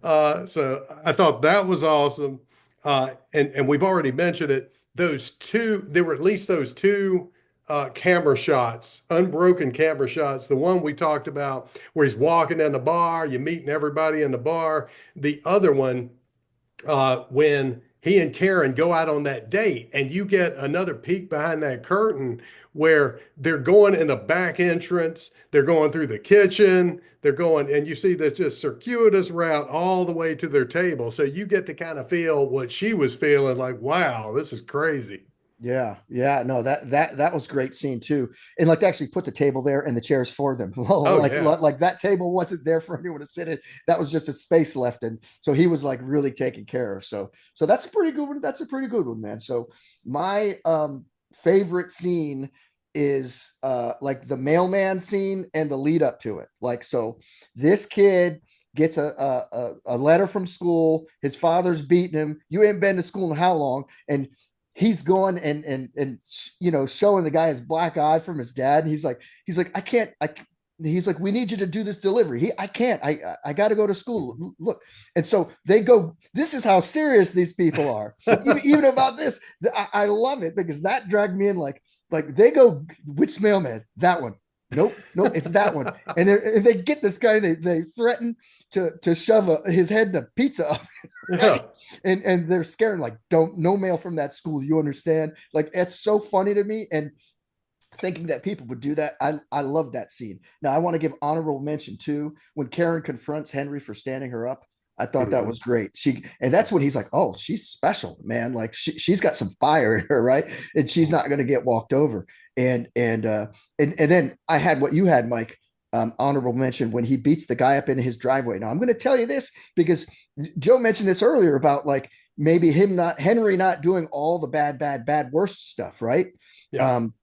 So I thought that was awesome. And we've already mentioned it. There were at least those two camera shots, unbroken camera shots. The one we talked about where he's walking in the bar, you meeting everybody in the bar. The other one, when he and Karen go out on that date, and you get another peek behind that curtain where they're going in the back entrance, they're going through the kitchen, they're going, and you see this just circuitous route all the way to their table. So you get to kind of feel what she was feeling like, wow, this is crazy. Yeah, yeah, no, that was great scene too, and like they actually put the table there and the chairs for them. Oh like yeah. like that table wasn't there for anyone to sit in. That was just a space left, and so he was like really taken care of. So that's a pretty good one. That's a pretty good one, man. So my favorite scene is like the mailman scene and the lead up to it. Like so, this kid gets a letter from school. His father's beating him. You ain't been to school in how long? And he's going and you know showing the guy his black eye from his dad. He's like I can't he's like we need you to do this delivery. I can't I got to go to school. Look, and so they go. This is how serious these people are. Even about this, I love it because that dragged me in. Like they go, which mailman? That one. Nope, it's that one. And they get this guy. They threaten to shove his head in a pizza oven, right? Yeah. And they're scared like don't no mail from that school, you understand? Like it's so funny to me, and thinking that people would do that, I love that scene. Now I want to give honorable mention too when Karen confronts Henry for standing her up. I thought that Mhm. was great. And that's when he's like, oh, she's special, man. Like she's got some fire in her, right? And she's not going to get walked over. And then I had what you had, Mike. Honorable mention when he beats the guy up in his driveway. Now I'm going to tell you this because Joe mentioned this earlier about like maybe Henry not doing all the bad worst stuff, right? Yeah. Um,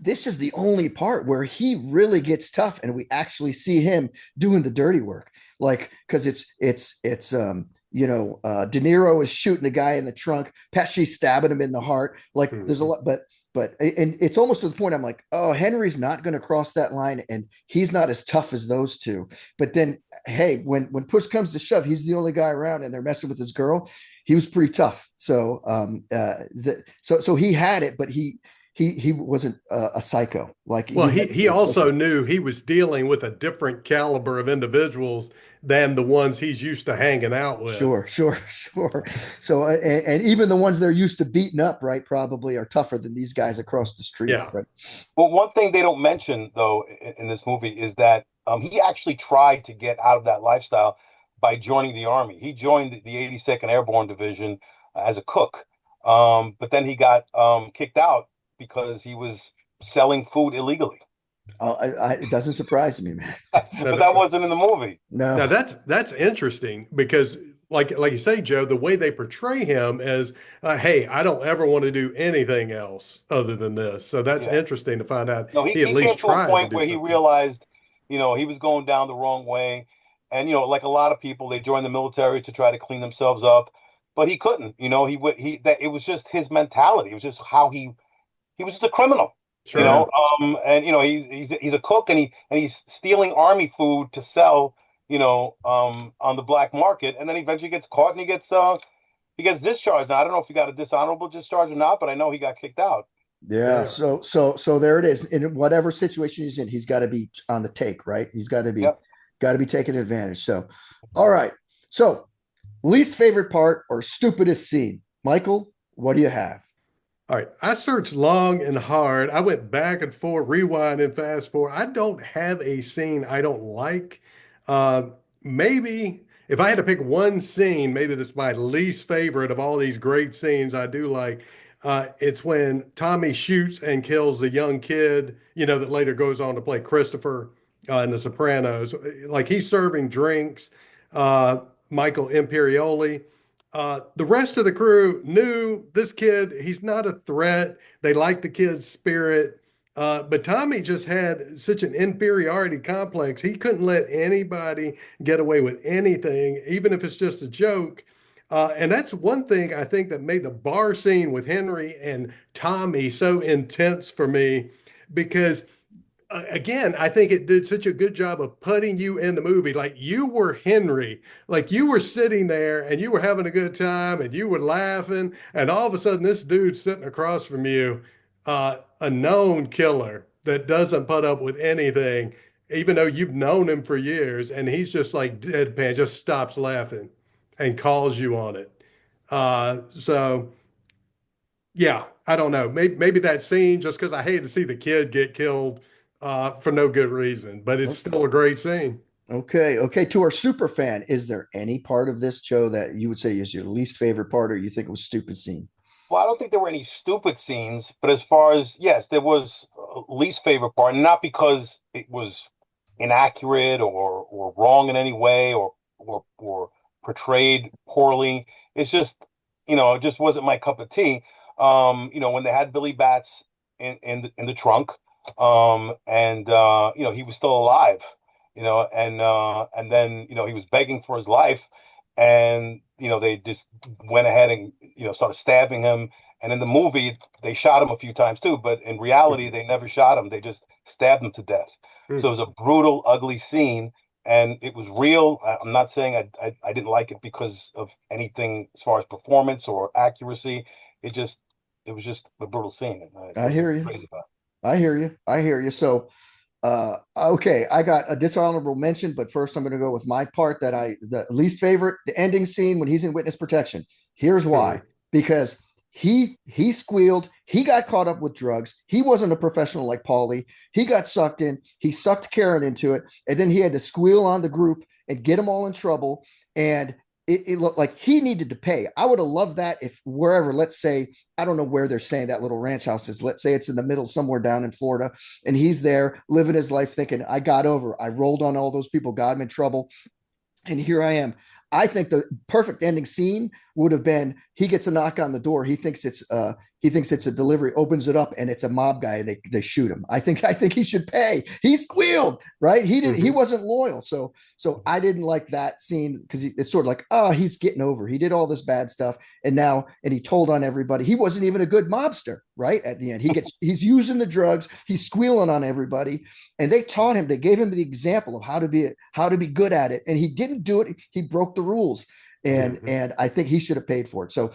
this is the only part where he really gets tough and we actually see him doing the dirty work, like because it's De Niro is shooting the guy in the trunk, Pesci's stabbing him in the heart, like there's a Mhm. lot, but and it's almost to the point I'm like, oh, Henry's not going to cross that line and he's not as tough as those two. But then hey, when push comes to shove, he's the only guy around and they're messing with his girl. He was pretty tough. So he had it, but he wasn't a psycho. Like Well, he had he the also filter. knew he was dealing with a different caliber of individuals than the ones he's used to hanging out with. Sure. So and even the ones they're used to beating up, right, probably are tougher than these guys across the street, Yeah. right? Well, one thing they don't mention though in this movie is that he actually tried to get out of that lifestyle by joining the army. He joined the 82nd Airborne Division as a cook, but then he got kicked out because he was selling food illegally. It doesn't surprise me, man. It doesn't Now, But that surprise. wasn't in the movie. now No, that's interesting because like you say, Joe, the way they portray him is, hey, I don't ever want to do anything else other than this. So that's Yeah. interesting to find out No, he at he least came to a tried to point do where he something. realized, he was going down the wrong way. And, like a lot of people, they join the military to try to clean themselves up, but he couldn't. That it was just his mentality. It was just how he was just a criminal, yeah, Sure. and he's a cook and he's stealing army food to sell, on the black market, and then eventually gets caught and he gets discharged. Now, I don't know if he got a dishonorable discharge or not, but I know he got kicked out. yeah. Yeah. So there it is. In whatever situation he's in, he's got to be on the take, right? He's Yep. got to be taking advantage. So, all right. So least favorite part or stupidest scene, Michael. What do you have? All right. I searched long and hard. I went back and forth, rewind and fast forward. I don't have a scene I don't like. Uh, Maybe if I had to pick one scene, maybe that's my least favorite of all these great scenes I do like. It's when Tommy shoots and kills the young kid, that later goes on to play Christopher in The Sopranos. Like he's serving drinks, uh, Michael Imperioli. The rest of the crew knew this kid, he's not a threat. They liked the kid's spirit. But Tommy just had such an inferiority complex. He couldn't let anybody get away with anything, even if it's just a joke. And that's one thing I think that made the bar scene with Henry and Tommy so intense for me because again, I think it did such a good job of putting you in the movie. Like you were Henry, like you were sitting there and you were having a good time and you were laughing, and all of a sudden this dude sitting across from you, a known killer that doesn't put up with anything, even though you've known him for years, and he's just like deadpan, just stops laughing and calls you on it. So yeah, I don't know. Maybe that scene, just because I hate to see the kid get killed for no good reason, but it's still a great scene. Okay. To our super fan, is there any part of this show that you would say is your least favorite part, or you think it was stupid scene? Well, I don't think there were any stupid scenes, but as far as, yes, there was a least favorite part, not because it was inaccurate or wrong in any way or portrayed poorly. It's just, it just wasn't my cup of tea. When they had Billy Bats in the trunk, and he was still alive, and then he was begging for his life, and they just went ahead and started stabbing him. And in the movie, they shot him a few times too, but in reality, they never shot him. They just stabbed him to death. So it was a brutal, ugly scene, and it was real. I'm not saying I didn't like it because of anything as far as performance or accuracy. It was just a brutal scene. I hear you. Crazy about I hear you. I hear you. So, okay, I got a dishonorable mention, but first I'm going to go with my part the least favorite, the ending scene when he's in witness protection. Here's why: because he squealed, he got caught up with drugs. He wasn't a professional like Paulie. He got sucked in. He sucked Karen into it, and then he had to squeal on the group and get them all in trouble. And it looked like he needed to pay. I would have loved that if wherever, let's say, I don't know where they're saying that little ranch house is. Let's say it's in the middle, somewhere down in Florida, and he's there living his life thinking, I got over, I rolled on all those people, got him in trouble. And here I am. I think the perfect ending scene would have been he gets a knock on the door. He thinks it's a delivery, opens it up, and it's a mob guy, and they shoot him. I think he should pay. He squealed, right? He wasn't loyal. So I didn't like that scene because it's sort of like, oh, he's getting over. He did all this bad stuff, and he told on everybody. He wasn't even a good mobster, right? At the end, he's using the drugs, he's squealing on everybody, and they taught him, they gave him the example of how to be good at it, and he didn't do it. He broke the rules. And I think he should have paid for it. So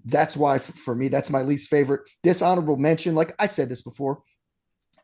that's why, for me, that's my least favorite. Dishonorable mention, like I said this before,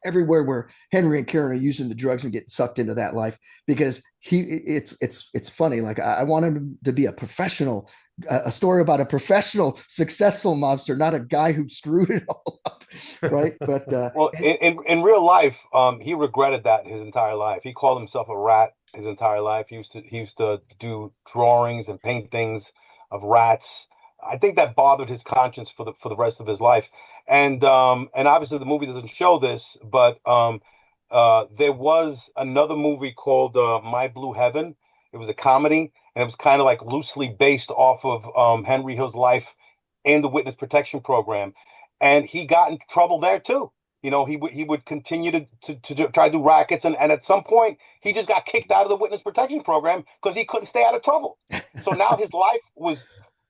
everywhere where Henry and Karen are using the drugs and getting sucked into that life, because it's funny. Like I want him to be a professional, a story about a professional, successful mobster, not a guy who screwed it all up, right? But well, in real life, he regretted that his entire life. He called himself a rat his entire life. He used to do drawings and paintings of rats. I think that bothered his conscience for the rest of his life. And obviously the movie doesn't show this, but there was another movie called My Blue Heaven. It was a comedy, and it was kind of like loosely based off of Henry Hill's life in the witness protection program, and he got in trouble there too. He would continue to try to do rackets, and at some point he just got kicked out of the witness protection program because he couldn't stay out of trouble. So now his life was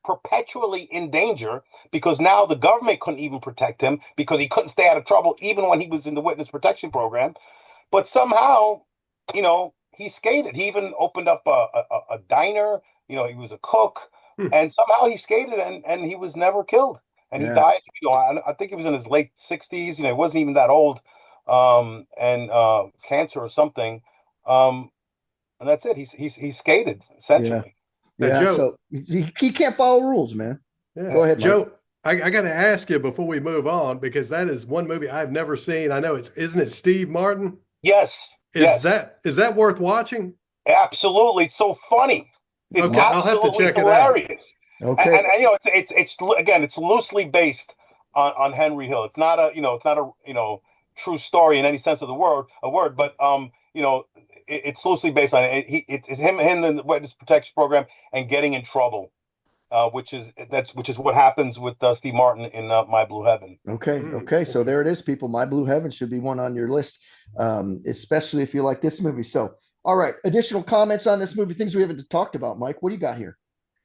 perpetually in danger because now the government couldn't even protect him because he couldn't stay out of trouble even when he was in the witness protection program. But somehow, he skated. He even opened up a diner. He was a cook, and somehow he skated, and he was never killed. And he died, I think he was in his late 60s. He wasn't even that old, and cancer or something. And that's it. He skated, essentially. Yeah. Joe, So he can't follow rules, man. Yeah. Go ahead, Mike. Joe. I got to ask you before we move on, because that is one movie I've never seen. I know isn't it Steve Martin? Yes. Is that worth watching? Absolutely. It's so funny. It's okay, I'll have to check hilarious. it out. Okay. And it's loosely based on Henry Hill. It's not a true story in any sense of the word, but it's loosely based on it. It's him in the witness protection program and getting in trouble, which is what happens with Steve Martin in My Blue Heaven. Okay. So there it is, people. My Blue Heaven should be one on your list, especially if you like this movie. So, all right, additional comments on this movie, things we haven't talked about, Mike. What do you got here?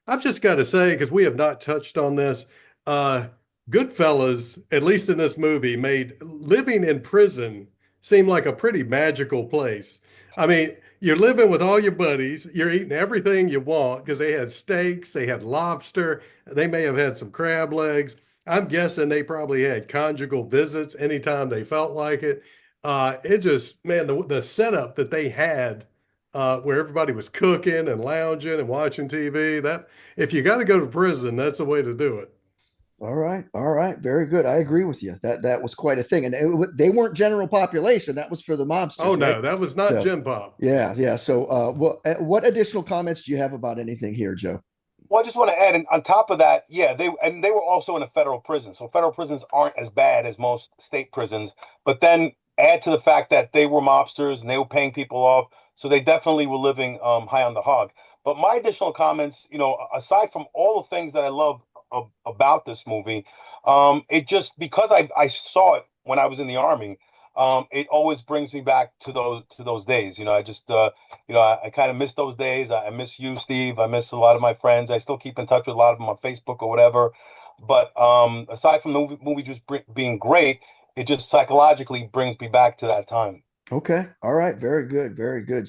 I've just got to say, because we have not touched on this, Goodfellas, at least in this movie, made living in prison seem like a pretty magical place. I mean, you're living with all your buddies, you're eating everything you want because they had steaks, they had lobster, they may have had some crab legs. I'm guessing they probably had conjugal visits anytime they felt like it. It just, man, the setup that they had, where everybody was cooking and lounging and watching TV, that if you got to go to prison, that's the way to do it. All right, very good. I agree with you. That was quite a thing, and they weren't general population. That was for the mobsters. Oh no, right? that was not Gen Pop. Yeah. So, what additional comments do you have about anything here, Joe? Well, I just want to add, and on top of that, yeah, they were also in a federal prison, so federal prisons aren't as bad as most state prisons. But then add to the fact that they were mobsters and they were paying people off, so they definitely were living high on the hog. But my additional comments, aside from all the things that I love about this movie, it just because I saw it when I was in the army, it always brings me back to those days. I just I kind of miss those days. I miss you, Steve. I miss a lot of my friends. I still keep in touch with a lot of them on Facebook or whatever. But aside from the movie just being great, it just psychologically brings me back to that time. Okay. All right. Very good. Very good.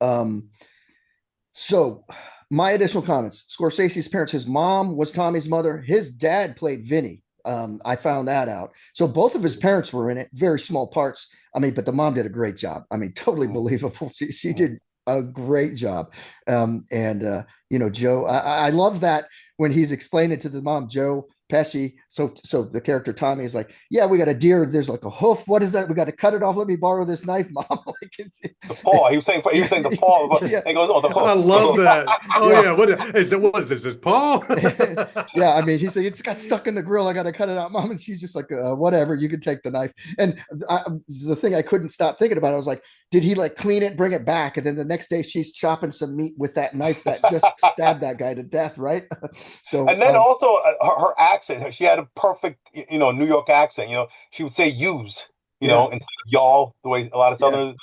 Um, so my additional comments: Scorsese's parents, his mom was Tommy's mother. His dad played Vinny. I found that out. So both of his parents were in it, very small parts. I mean, but the mom did a great job. I mean, totally Mhm. believable. She did a great job. And Joe, I love that when he's explaining to the mom, Joe Pesci. So the character Tommy is like, yeah, we got a deer. There's like a hoof. What is that? We got to cut it off. Let me borrow this knife, mom. Like The paw. it's He was saying the paw, but yeah, he goes, "Oh, the I hoof." love that. Oh yeah. yeah, what is this? Is Paul? Yeah, I mean, he said it's got stuck in the grill. I got to cut it out, mom. And she's just like, whatever. You can take the knife. And the thing I couldn't stop thinking about, I was like, did he like clean it, bring it back, and then the next day she's chopping some meat with that knife that just stabbed that guy to death, right? So, And then also her accent. She had a perfect, New York accent. She would say "use," yeah, instead of "y'all," the way a lot of yeah, Southerners.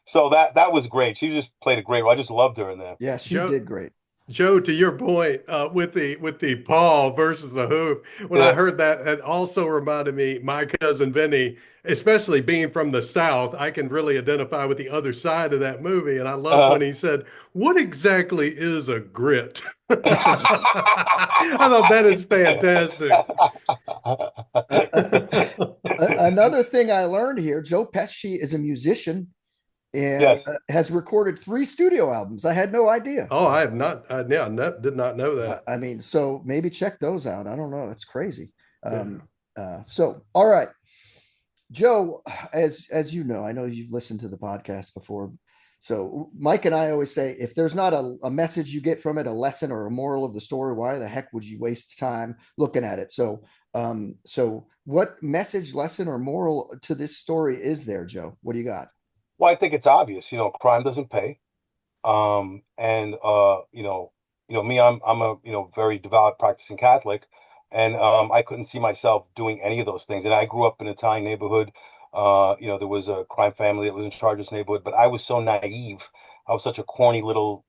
So that was great. She just played a great role. I just loved her in there. yeah, she Joe, did great. Joe, to your point, with the paw versus the hoof, when I Yeah. heard that, it also reminded me my cousin Vinny, especially being from the South. I can really identify with the other side of that movie, and I love when Uh, he said, "What exactly is a grit?" I thought that is fantastic. Another thing I learned here: Joe Pesci is a musician and yes. has recorded 3 studio albums. I had no idea. Oh, I have not. Yeah, no, did not know that. I mean, so maybe check those out. I don't know. It's crazy. Yeah. All right, Joe, as you know, I know you've listened to the podcast before. So Mike and I always say, if there's not a message you get from it, a lesson or a moral of the story, why the heck would you waste time looking at it? So what message, lesson, or moral to this story is there, Joe? What do you got? Well, I think it's obvious. Crime doesn't pay. And me, I'm a very devout practicing Catholic, and I couldn't see myself doing any of those things. And I grew up in an Italian neighborhood. There was a crime family that was in charge of this neighborhood, but I was so naive. I was such a corny little,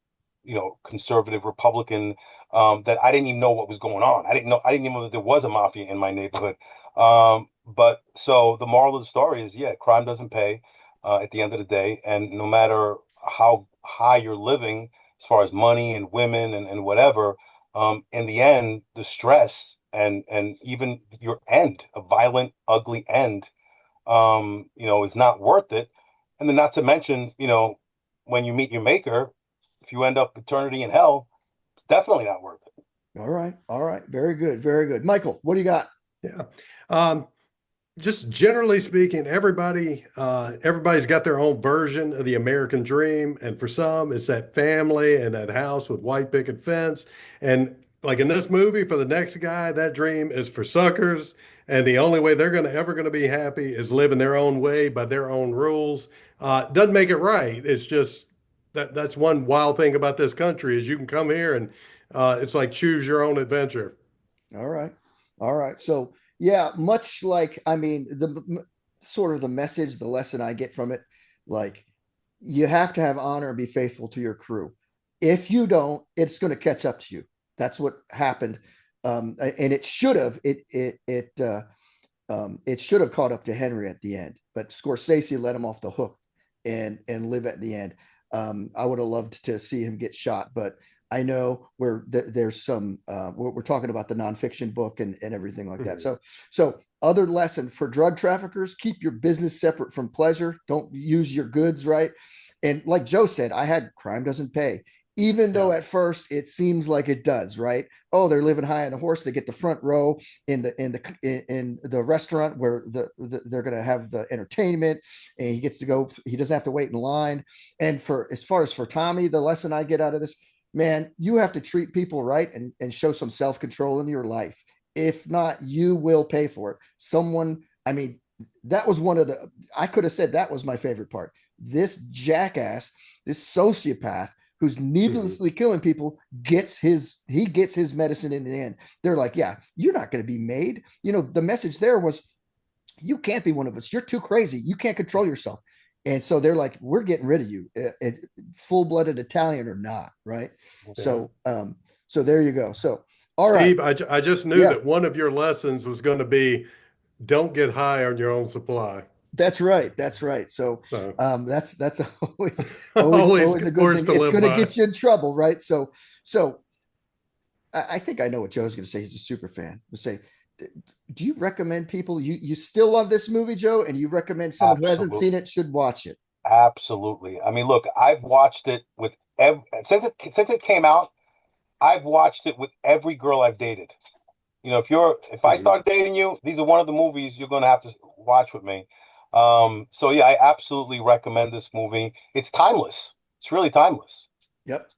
conservative Republican, that I didn't even know what was going on. I didn't even know that there was a mafia in my neighborhood. But so the moral of the story is, yeah, crime doesn't pay at the end of the day, and no matter how high you're living as far as money and women and whatever, in the end, the stress and even your end, a violent, ugly end, is not worth it. And then not to mention, when you meet your maker, if you end up eternity in hell, it's definitely not worth it. All right, all right, very good, very good. Michael, what do you got? Yeah. Um, just generally speaking, everybody's got their own version of the American dream, and for some, it's that family and that house with white picket fence. And like in this movie, for the next guy, that dream is for suckers, and the only way they're ever gonna be happy is living their own way by their own rules. Doesn't make it right. It's just that's one wild thing about this country is you can come here and it's like choose your own adventure. All right. All right. So, yeah, much like, I mean, sort of the message, the lesson I get from it, like you have to have honor and be faithful to your crew. If you don't, it's going to catch up to you. That's what happened. And it should have, it should have caught up to Henry at the end, but Scorsese let him off the hook and live at the end. I would have loved to see him get shot, but I know there's some we're talking about the nonfiction book and everything like that. Mhm. So other lesson for drug traffickers: keep your business separate from pleasure. Don't use your goods, right? And like Joe said, I had crime doesn't pay, even though Yeah. at first it seems like it does, right? Oh, they're living high on the horse. They get the front row in the restaurant where they're going to have the entertainment, and he gets to go. He doesn't have to wait in line. And for as far as for Tommy, the lesson I get out of this: man, you have to treat people right and show some self-control in your life. If not, you will pay for it. Someone, I mean, that was one of the, I could have said that was my favorite part. This jackass, this sociopath who's Mhm. needlessly killing people he gets his medicine in the end. They're like, yeah, you're not going to be made. You know, the message there was, you can't be one of us. You're too crazy. You can't control yourself. And so they're like, we're getting rid of you, full-blooded Italian or not, right? Yeah. So there you go. So all right, Steve, I just knew yeah, that one of your lessons was going to be don't get high on your own supply. that's right, that's right. So So that's always always always a good good words thing. to It's live going to by. get you in trouble, right? So I think I know what Joe's going to say. He's a super fan. He'll say, do you recommend people, you still love this movie, Joe, and you recommend someone who hasn't Absolutely. seen it should watch it? Absolutely. I mean, look, I've watched it with since it came out, I've watched it with every girl I've dated. If I Mhm. start dating you, these are one of the movies you're gonna have to watch with me. So yeah, I absolutely recommend this movie. It's timeless. It's really timeless. Yep.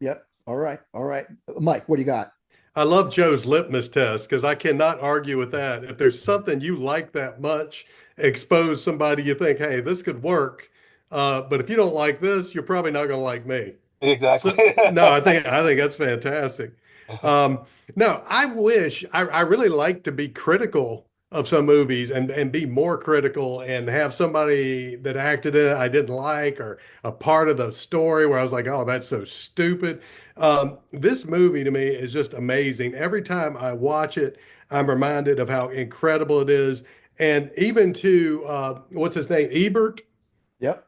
All right. All right. Mike, what do you got? I love Joe's litmus test because I cannot argue with that. If there's something you like that much, expose somebody you think, hey, this could work. But if you don't like this, you're probably not going to like me. Exactly. So no, I think that's fantastic. Um, no, I really like to be critical of some movies and be more critical and have somebody that acted in it I didn't like or a part of the story where I was like, oh, that's so stupid. This movie to me is just amazing. Every time I watch it, I'm reminded of how incredible it is. And even to what's his name, Ebert. Yep.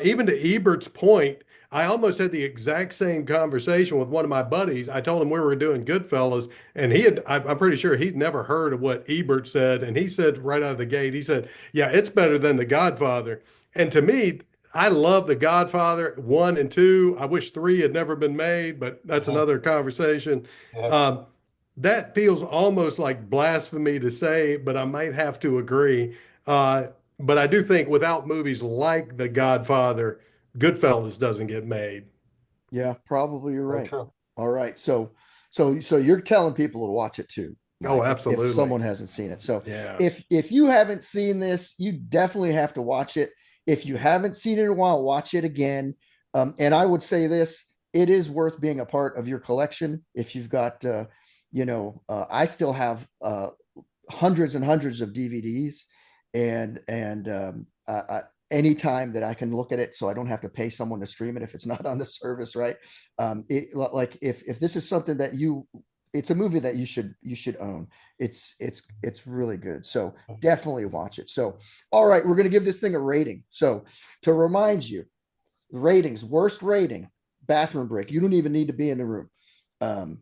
Even to Ebert's point, I almost had the exact same conversation with one of my buddies. I told him we were doing Goodfellas, and I'm pretty sure he'd never heard of what Ebert said. And he said right out of the gate, he said, yeah, it's better than The Godfather. And to me, I love The Godfather 1 and 2. I wish 3 had never been made, but that's Mhm. another conversation. Yeah. Um, that feels almost like blasphemy to say, but I might have to agree. But I do think without movies like The Godfather, Goodfellas doesn't get made. Yeah, probably you're Very right. true. All right. So you're telling people to watch it too, Oh, Mike, if absolutely. someone hasn't seen it. So Yeah. if you haven't seen this, you definitely have to watch it. If you haven't seen it in a while, watch it again. And I would say this, it is worth being a part of your collection. If you've got I still have hundreds and hundreds of DVDs, and anytime that I can look at it, so I don't have to pay someone to stream it if it's not on the service, right? Like if this is something that it's a movie that you should own. It's really good. So definitely watch it. So all right, we're gonna give this thing a rating. So to remind you, ratings, worst rating, bathroom break. You don't even need to be in the room. Um,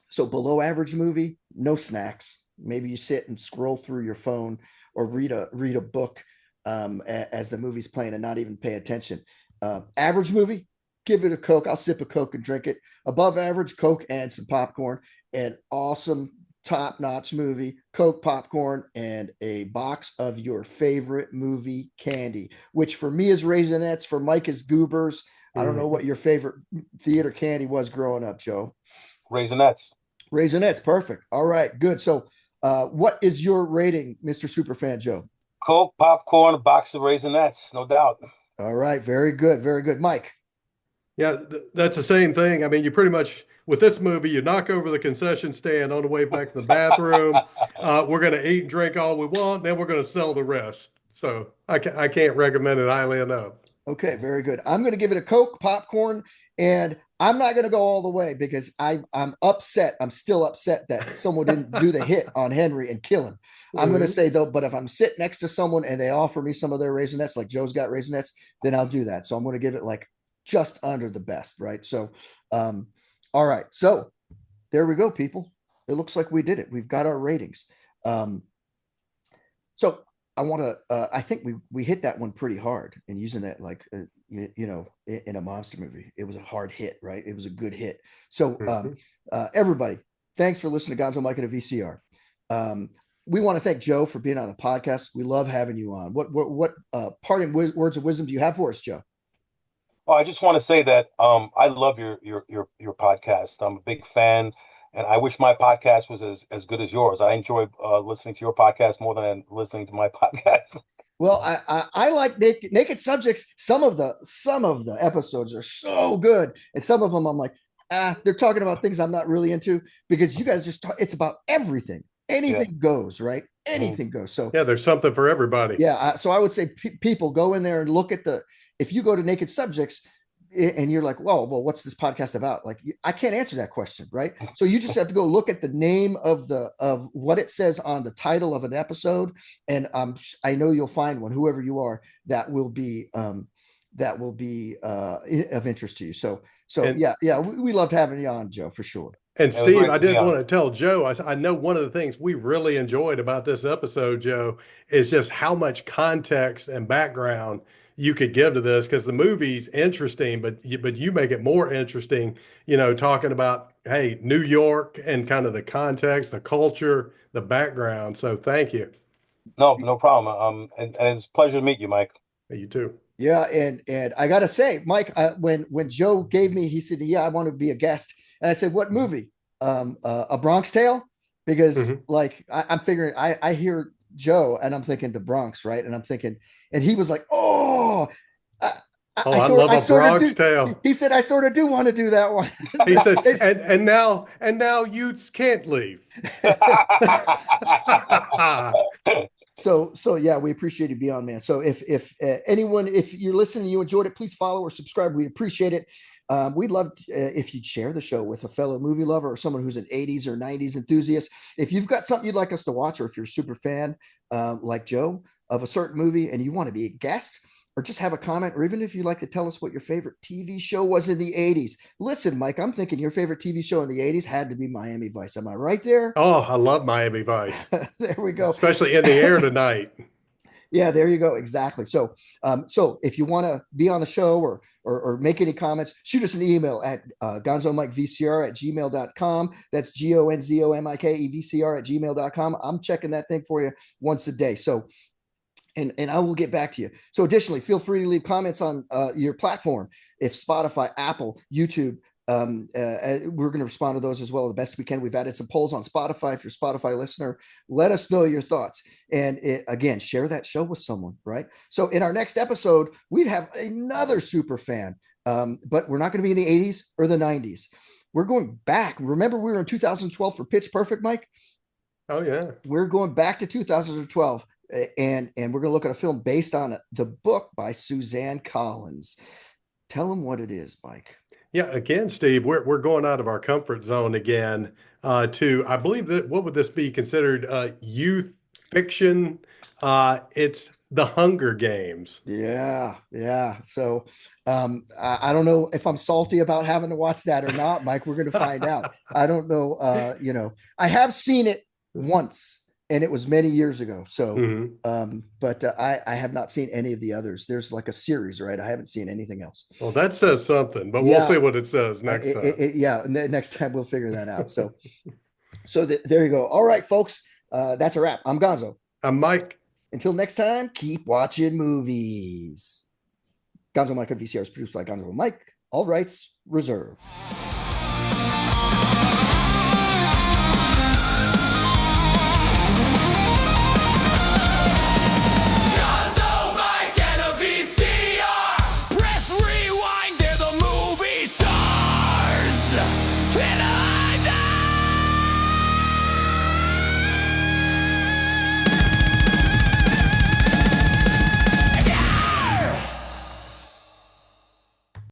so below average movie, no snacks. Maybe you sit and scroll through your phone or read a book as the movie's playing and not even pay attention. Average movie, give it a Coke. I'll sip a Coke and drink it. Above average, Coke and some popcorn. An awesome top notch movie, Coke, popcorn, and a box of your favorite movie candy, which for me is Raisinets, for Mike is Goobers. I don't know Mhm. what your favorite theater candy was growing up, Joe. Raisinets. Raisinets, perfect. All right, good. So, what is your rating, Mr. Superfan Joe? Coke, popcorn, a box of Raisinets, no doubt. All right, very good, very good. Mike, Yeah, that's the same thing. I mean, you pretty much, with this movie, you knock over the concession stand on the way back to the bathroom. We're going to eat and drink all we want, then we're going to sell the rest. So I can't recommend it highly enough. okay, very good. I'm going to give it a Coke, popcorn, and I'm not going to go all the way because I'm upset. I'm still upset that someone didn't do the hit on Henry and kill him. I'm going to Mhm. say though, but if I'm sitting next to someone and they offer me some of their Raisinets, like Joe's got Raisinets, then I'll do that. So I'm going to give it like just under the best, right? So, um, all right. So there we go, people. It looks like we did it. We've got our ratings. Um, so I want to. I think we hit that one pretty hard and using that like in a monster movie. It was a hard hit, right? It was a good hit. So Mhm. everybody, thanks for listening to Gonzo Mike and a VCR. Um, we want to thank Joe for being on the podcast. We love having you on. What parting words of wisdom do you have for us, Joe? Oh, I just want to say that I love your podcast. I'm a big fan, and I wish my podcast was as good as yours. I enjoy listening to your podcast more than listening to my podcast. Well, I like naked subjects. Some of the episodes are so good, and some of them I'm like, they're talking about things I'm not really into because you guys just talk. It's about everything. Yeah. Anything goes, right? Mhm. Anything goes. So Yeah, there's something for everybody. yeah, so I would say people go in there and look at the. If you go to naked subjects and you're like, well, what's this podcast about? Like, I can't answer that question, right? So you just have to go look at the name of what it says on the title of an episode, and I know you'll find one, whoever you are, that will be of interest to you. So And yeah, we loved having you on, Joe, for sure. And It was Steve, great I to be did on. want to tell Joe, I know one of the things we really enjoyed about this episode, Joe, is just how much context and background you could give to this because the movie's interesting, but you make it more interesting, talking about, hey, New York and kind of the context, the culture, the background. So thank you. No, no problem. And it's a pleasure to meet you, Mike. You too. Yeah, and I gotta say, Mike, when Joe gave me, he said, "Yeah, I want to be a guest," and I said, "What movie? A Bronx Tale?" Because Mhm. like I'm figuring, I hear Joe and I'm thinking the Bronx, right? And I'm thinking, and he was like, "Oh, I, Oh, I love I a sort of Bronx do." Tale. He said, "I sort of do want to do that one." He said, and now you can't leave. So yeah, we appreciate you being on, man. So if anyone, if you're listening, you enjoyed it, please follow or subscribe. We appreciate it. We'd love if you'd share the show with a fellow movie lover or someone who's an 80s or 90s enthusiast. If you've got something you'd like us to watch, or if you're a super fan like Joe of a certain movie and you want to be a guest, or just have a comment, or even if you'd like to tell us what your favorite TV show was in the 80s. Listen, Mike, I'm thinking your favorite TV show in the 80s had to be Miami Vice. Am I right there? Oh, I love Miami Vice, There we go. especially in the air tonight. Yeah, there you go. Exactly. So if you want to be on the show or make any comments, shoot us an email at gonzomikevcr@gmail.com. That's GONZOMIKEVCR@gmail.com. I'm checking that thing for you once a day. So and I will get back to you. So additionally, feel free to leave comments on your platform. If Spotify, Apple, YouTube, we're going to respond to those as well the best we can. We've added some polls on Spotify. If you're a Spotify listener, let us know your thoughts. And again, share that show with someone, right? So in our next episode, we have another super fan, but we're not going to be in the 80s or the 90s. We're going back. Remember, we were in 2012 for Pitch Perfect, Mike? Oh yeah. We're going back to 2012 and we're going to look at a film based on the book by Suzanne Collins. Tell them what it is, Mike. Yeah, again, Steve, we're going out of our comfort zone again to I believe that what would this be considered youth fiction? It's The Hunger Games. Yeah. So I don't know if I'm salty about having to watch that or not, Mike. We're going to find out. I don't know. I have seen it once, and it was many years ago. So, Mhm. but I have not seen any of the others. There's like a series, right? I haven't seen anything else. Well, that says something, but we'll Yeah, see what it says next time. yeah. Next time we'll figure that out. So there you go. All right, folks. That's a wrap. I'm Gonzo. I'm Mike. Until next time, keep watching movies. Gonzo Mike of VCR is produced by Gonzo Mike. All rights reserved.